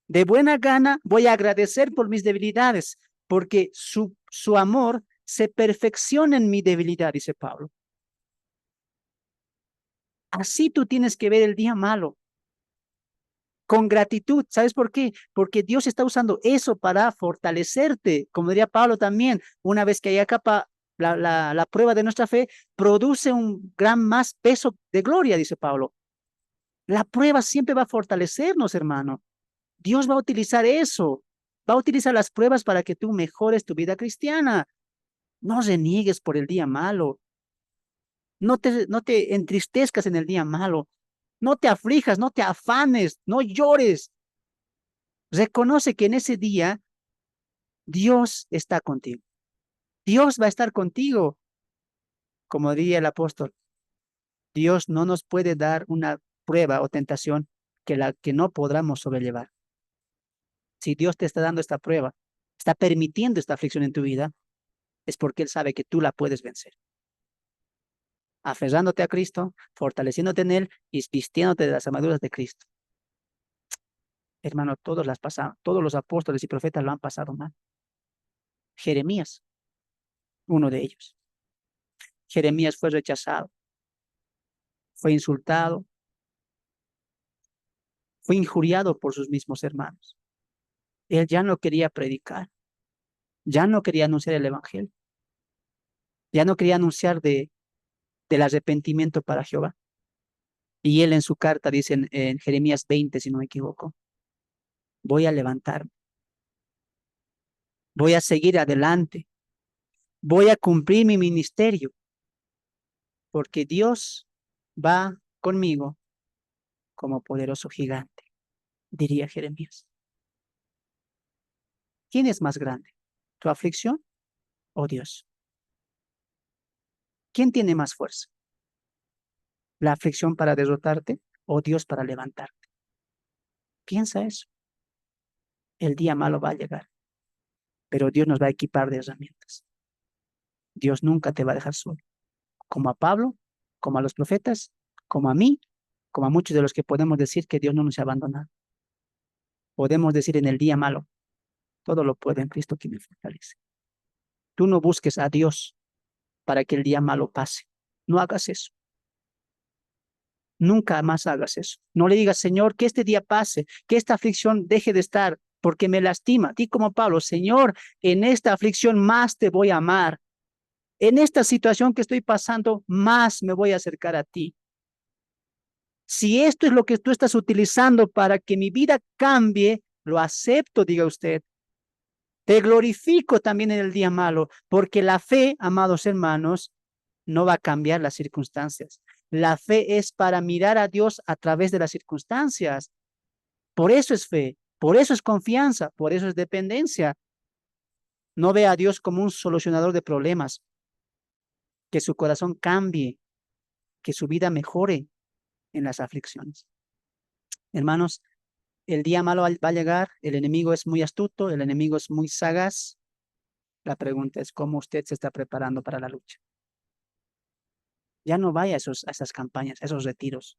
De buena gana voy a agradecer por mis debilidades, porque su amor se perfecciona en mi debilidad, dice Pablo. Así tú tienes que ver el día malo, con gratitud. ¿Sabes por qué? Porque Dios está usando eso para fortalecerte. Como diría Pablo también, una vez que haya capa la prueba de nuestra fe, produce un gran más peso de gloria, dice Pablo. La prueba siempre va a fortalecernos, hermano. Dios va a utilizar eso. Va a utilizar las pruebas para que tú mejores tu vida cristiana. No reniegues por el día malo. No te entristezcas en el día malo. No te aflijas, no te afanes, no llores. Reconoce que en ese día Dios está contigo. Dios va a estar contigo. Como diría el apóstol, Dios no nos puede dar una prueba o tentación que no podamos sobrellevar. Si Dios te está dando esta prueba, está permitiendo esta aflicción en tu vida, es porque Él sabe que tú la puedes vencer. Aferrándote a Cristo, fortaleciéndote en Él y vistiéndote de las armaduras de Cristo. Hermano, todos las pasaron, todos los apóstoles y profetas lo han pasado mal. Jeremías, uno de ellos. Jeremías fue rechazado, fue insultado, fue injuriado por sus mismos hermanos. Él ya no quería predicar, ya no quería anunciar el evangelio, ya no quería anunciar del arrepentimiento para Jehová. Y él en su carta dice en Jeremías 20, si no me equivoco, voy a levantarme, voy a seguir adelante, voy a cumplir mi ministerio, porque Dios va conmigo como poderoso gigante, diría Jeremías. ¿Quién es más grande? ¿Tu aflicción o Dios? ¿Quién tiene más fuerza? ¿La aflicción para derrotarte o Dios para levantarte? Piensa eso. El día malo va a llegar, pero Dios nos va a equipar de herramientas. Dios nunca te va a dejar solo. Como a Pablo, como a los profetas, como a mí, como a muchos de los que podemos decir que Dios no nos ha abandonado. Podemos decir en el día malo, todo lo puedo en Cristo que me fortalece. Tú no busques a Dios para que el día malo pase. No hagas eso. Nunca más hagas eso. No le digas, Señor, que este día pase, que esta aflicción deje de estar porque me lastima. Di como Pablo, Señor, en esta aflicción más te voy a amar. En esta situación que estoy pasando, más me voy a acercar a ti. Si esto es lo que tú estás utilizando para que mi vida cambie, lo acepto, diga usted. Te glorifico también en el día malo, porque la fe, amados hermanos, no va a cambiar las circunstancias. La fe es para mirar a Dios a través de las circunstancias. Por eso es fe, por eso es confianza, por eso es dependencia. No ve a Dios como un solucionador de problemas, que su corazón cambie, que su vida mejore en las aflicciones. Hermanos, el día malo va a llegar, el enemigo es muy astuto, el enemigo es muy sagaz. La pregunta es cómo usted se está preparando para la lucha. Ya no vaya a esas campañas, a esos retiros.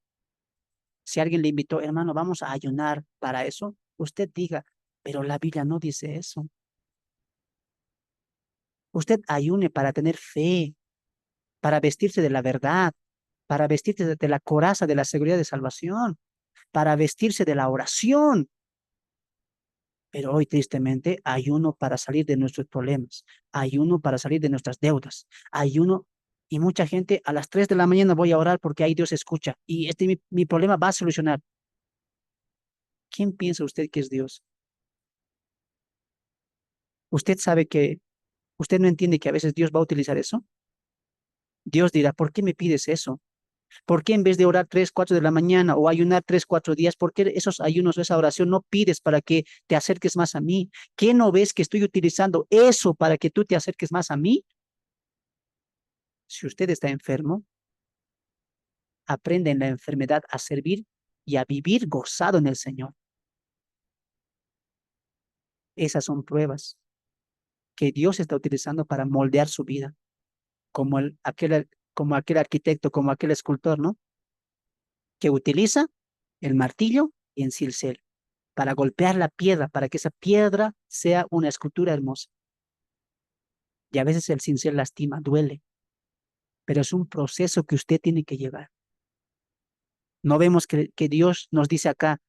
Si alguien le invitó, hermano, vamos a ayunar para eso, usted diga, pero la Biblia no dice eso. Usted ayune para tener fe, para vestirse de la verdad, para vestirse de la coraza de la seguridad de salvación, para vestirse de la oración. Pero hoy, tristemente, hay uno para salir de nuestros problemas, hay uno para salir de nuestras deudas, hay uno, y mucha gente a las 3 de la mañana voy a orar porque ahí Dios escucha y mi problema va a solucionar. ¿Quién piensa usted que es Dios? Usted sabe que, usted no entiende que a veces Dios va a utilizar eso. Dios dirá, ¿por qué me pides eso? ¿Por qué en vez de orar 3, 4 de la mañana o ayunar 3, 4 días, por qué esos ayunos, esa oración no pides para que te acerques más a mí? ¿Qué no ves que estoy utilizando eso para que tú te acerques más a mí? Si usted está enfermo, aprende en la enfermedad a servir y a vivir gozado en el Señor. Esas son pruebas que Dios está utilizando para moldear su vida, como aquel arquitecto, como aquel escultor, ¿no? que utiliza el martillo y el cincel para golpear la piedra, para que esa piedra sea una escultura hermosa. Y a veces el cincel lastima, duele, pero es un proceso que usted tiene que llevar. No vemos que Dios nos dice acá,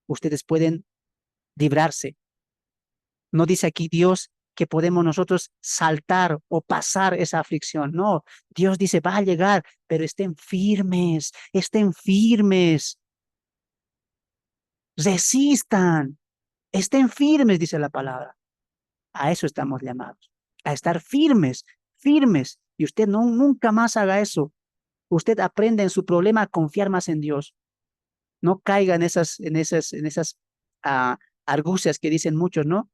ustedes pueden librarse. No dice aquí Dios que podemos nosotros saltar o pasar esa aflicción. No, Dios dice, va a llegar, pero estén firmes, resistan, estén firmes, dice la palabra. A eso estamos llamados, a estar firmes, firmes. Y usted no, nunca más haga eso. Usted aprende en su problema a confiar más en Dios. No caiga en esas argucias que dicen muchos, ¿no?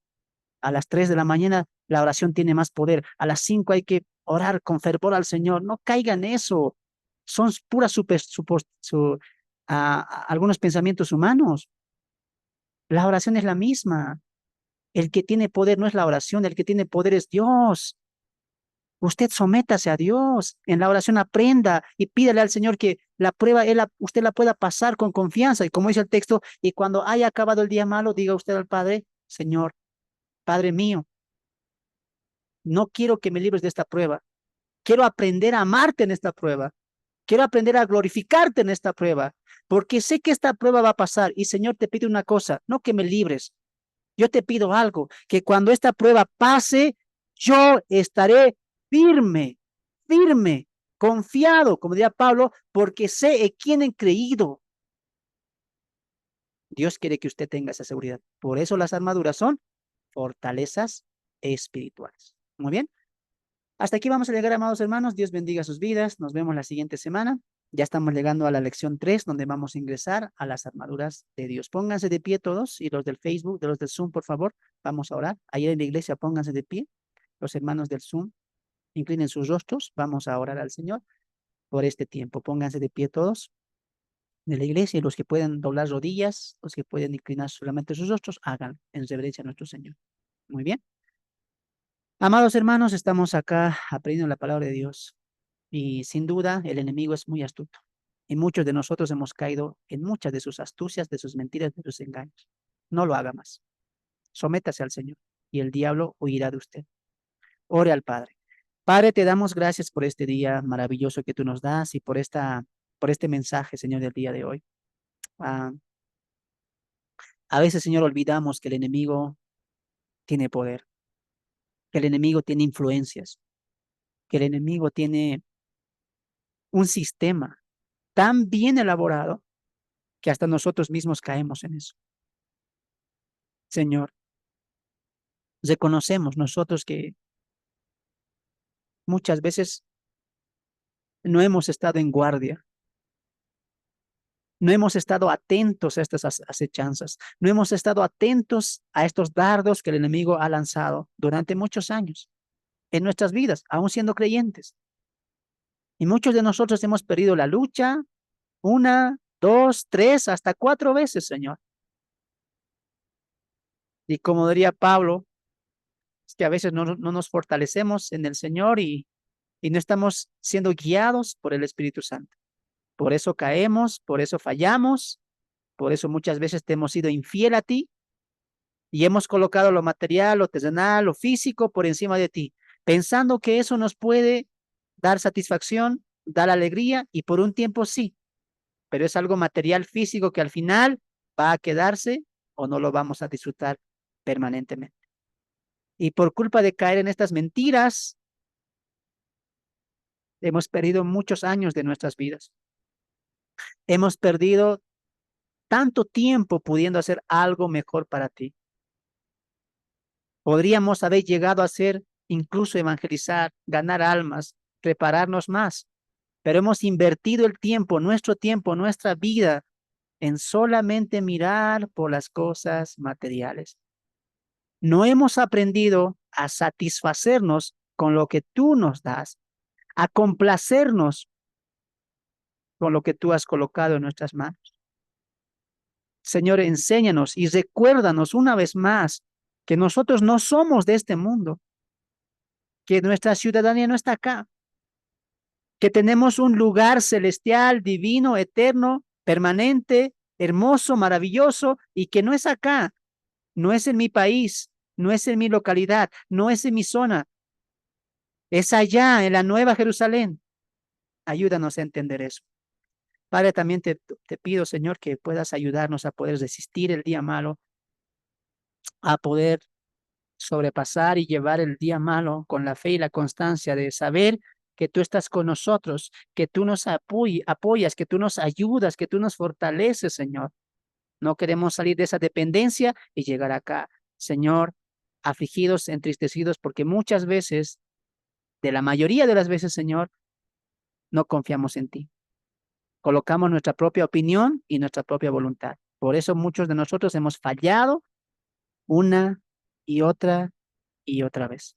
A las 3 de la mañana la oración tiene más poder. A las 5 hay que orar con fervor al Señor. No caiga en eso. Son puras algunos pensamientos humanos. La oración es la misma. El que tiene poder no es la oración, el que tiene poder es Dios. Usted sométase a Dios. En la oración aprenda y pídale al Señor que la prueba usted la pueda pasar con confianza. Y como dice el texto, y cuando haya acabado el día malo, diga usted al Padre, Señor, Padre mío, no quiero que me libres de esta prueba. Quiero aprender a amarte en esta prueba. Quiero aprender a glorificarte en esta prueba, porque sé que esta prueba va a pasar. Y Señor, te pido una cosa, no que me libres. Yo te pido algo, que cuando esta prueba pase, yo estaré firme, firme, confiado, como diría Pablo, porque sé en quién he creído. Dios quiere que usted tenga esa seguridad. Por eso las armaduras son fortalezas espirituales. Muy bien. Hasta aquí vamos a llegar, amados hermanos. Dios bendiga sus vidas. Nos vemos la siguiente semana. Ya estamos llegando a la lección 3, donde vamos a ingresar a las armaduras de Dios. Pónganse de pie todos, y los del Facebook, de los del Zoom, por favor, vamos a orar. Ayer en la iglesia, pónganse de pie. Los hermanos del Zoom, inclinen sus rostros. Vamos a orar al Señor por este tiempo. Pónganse de pie todos de la iglesia, y los que pueden doblar rodillas, los que pueden inclinar solamente sus rostros, hagan en reverencia a nuestro Señor. Muy bien. Amados hermanos, estamos acá aprendiendo la palabra de Dios. Y sin duda, el enemigo es muy astuto. Y muchos de nosotros hemos caído en muchas de sus astucias, de sus mentiras, de sus engaños. No lo haga más. Sométase al Señor y el diablo huirá de usted. Ore al Padre. Padre, te damos gracias por este día maravilloso que tú nos das y por este mensaje, Señor, del día de hoy. Ah, a veces, Señor, olvidamos que el enemigo tiene poder, que el enemigo tiene influencias, que el enemigo tiene un sistema tan bien elaborado que hasta nosotros mismos caemos en eso. Señor, reconocemos nosotros que muchas veces no hemos estado en guardia, no hemos estado atentos a estas acechanzas, no hemos estado atentos a estos dardos que el enemigo ha lanzado durante muchos años en nuestras vidas, aún siendo creyentes. Y muchos de nosotros hemos perdido la lucha 1, 2, 3, hasta 4 veces, Señor. Y como diría Pablo, es que a veces no nos fortalecemos en el Señor y no estamos siendo guiados por el Espíritu Santo. Por eso caemos, por eso fallamos, por eso muchas veces te hemos sido infiel a ti y hemos colocado lo material, lo terrenal, lo físico por encima de ti, pensando que eso nos puede dar satisfacción, dar alegría, y por un tiempo sí, pero es algo material, físico, que al final va a quedarse o no lo vamos a disfrutar permanentemente. Y por culpa de caer en estas mentiras, hemos perdido muchos años de nuestras vidas. Hemos perdido tanto tiempo pudiendo hacer algo mejor para ti. Podríamos haber llegado a ser, incluso evangelizar, ganar almas, prepararnos más, pero hemos invertido el tiempo, nuestra vida en solamente mirar por las cosas materiales. No hemos aprendido a satisfacernos con lo que tú nos das, a complacernos con lo que tú has colocado en nuestras manos. Señor, enséñanos y recuérdanos una vez más que nosotros no somos de este mundo, que nuestra ciudadanía no está acá, que tenemos un lugar celestial, divino, eterno, permanente, hermoso, maravilloso, y que no es acá, no es en mi país, no es en mi localidad, no es en mi zona, es allá, en la Nueva Jerusalén. Ayúdanos a entender eso. Padre, también te pido, Señor, que puedas ayudarnos a poder resistir el día malo, a poder sobrepasar y llevar el día malo con la fe y la constancia de saber que tú estás con nosotros, que tú nos apoyas, que tú nos ayudas, que tú nos fortaleces, Señor. No queremos salir de esa dependencia y llegar acá, Señor, afligidos, entristecidos, porque muchas veces, de la mayoría de las veces, Señor, no confiamos en ti. Colocamos nuestra propia opinión y nuestra propia voluntad. Por eso muchos de nosotros hemos fallado una y otra vez.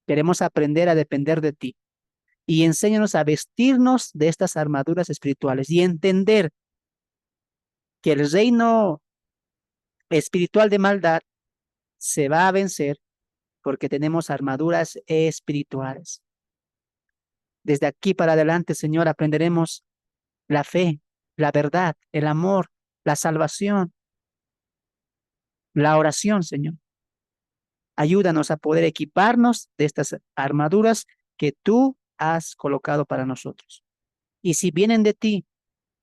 Queremos aprender a depender de ti y enséñanos a vestirnos de estas armaduras espirituales y entender que el reino espiritual de maldad se va a vencer porque tenemos armaduras espirituales. Desde aquí para adelante, Señor, aprenderemos la fe, la verdad, el amor, la salvación, la oración, Señor. Ayúdanos a poder equiparnos de estas armaduras que tú has colocado para nosotros. Y si vienen de ti,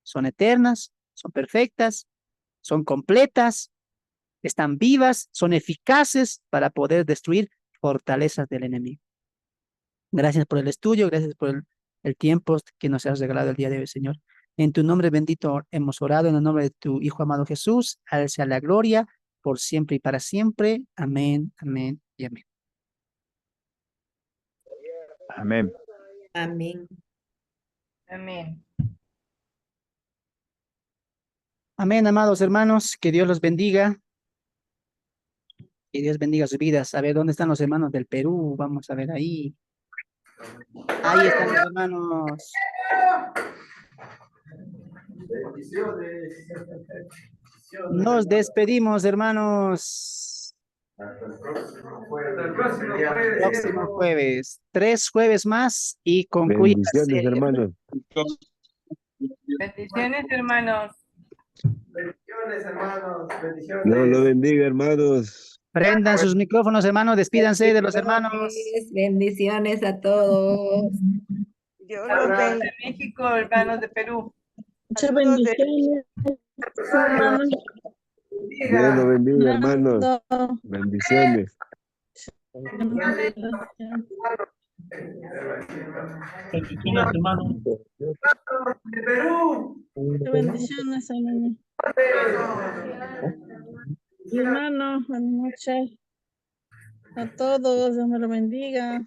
son eternas, son perfectas, son completas, están vivas, son eficaces para poder destruir fortalezas del enemigo. Gracias por el estudio, gracias por el tiempo que nos has regalado el día de hoy, Señor. En tu nombre bendito hemos orado, en el nombre de tu Hijo amado Jesús, a él sea la gloria por siempre y para siempre. Amén, amén y amén. Amén. Amén. Amén. Amén, amados hermanos, que Dios los bendiga, que Dios bendiga sus vidas. A ver, ¿dónde están los hermanos del Perú? Vamos a ver ahí. Ahí están los hermanos. Nos despedimos, hermanos. Hasta el próximo jueves. Próximo jueves. 3 jueves más y concluye la Bendiciones, serie. hermanos. Bendiciones, hermanos. Bendiciones, hermanos. Bendiciones. Dios lo bendiga, hermanos. Prendan sus micrófonos, hermanos. Despídanse de los hermanos. Bendiciones a todos. Dios los Hermanos bendiga. de México, hermanos de Perú. Muchas bendiciones, hermanos. Dios lo bendiga, hermanos. Bendiciones. Bendiciones, hermanos. De Perú. Bendiciones, hermano. Hermano, buenas noches a todos. Dios me lo bendiga.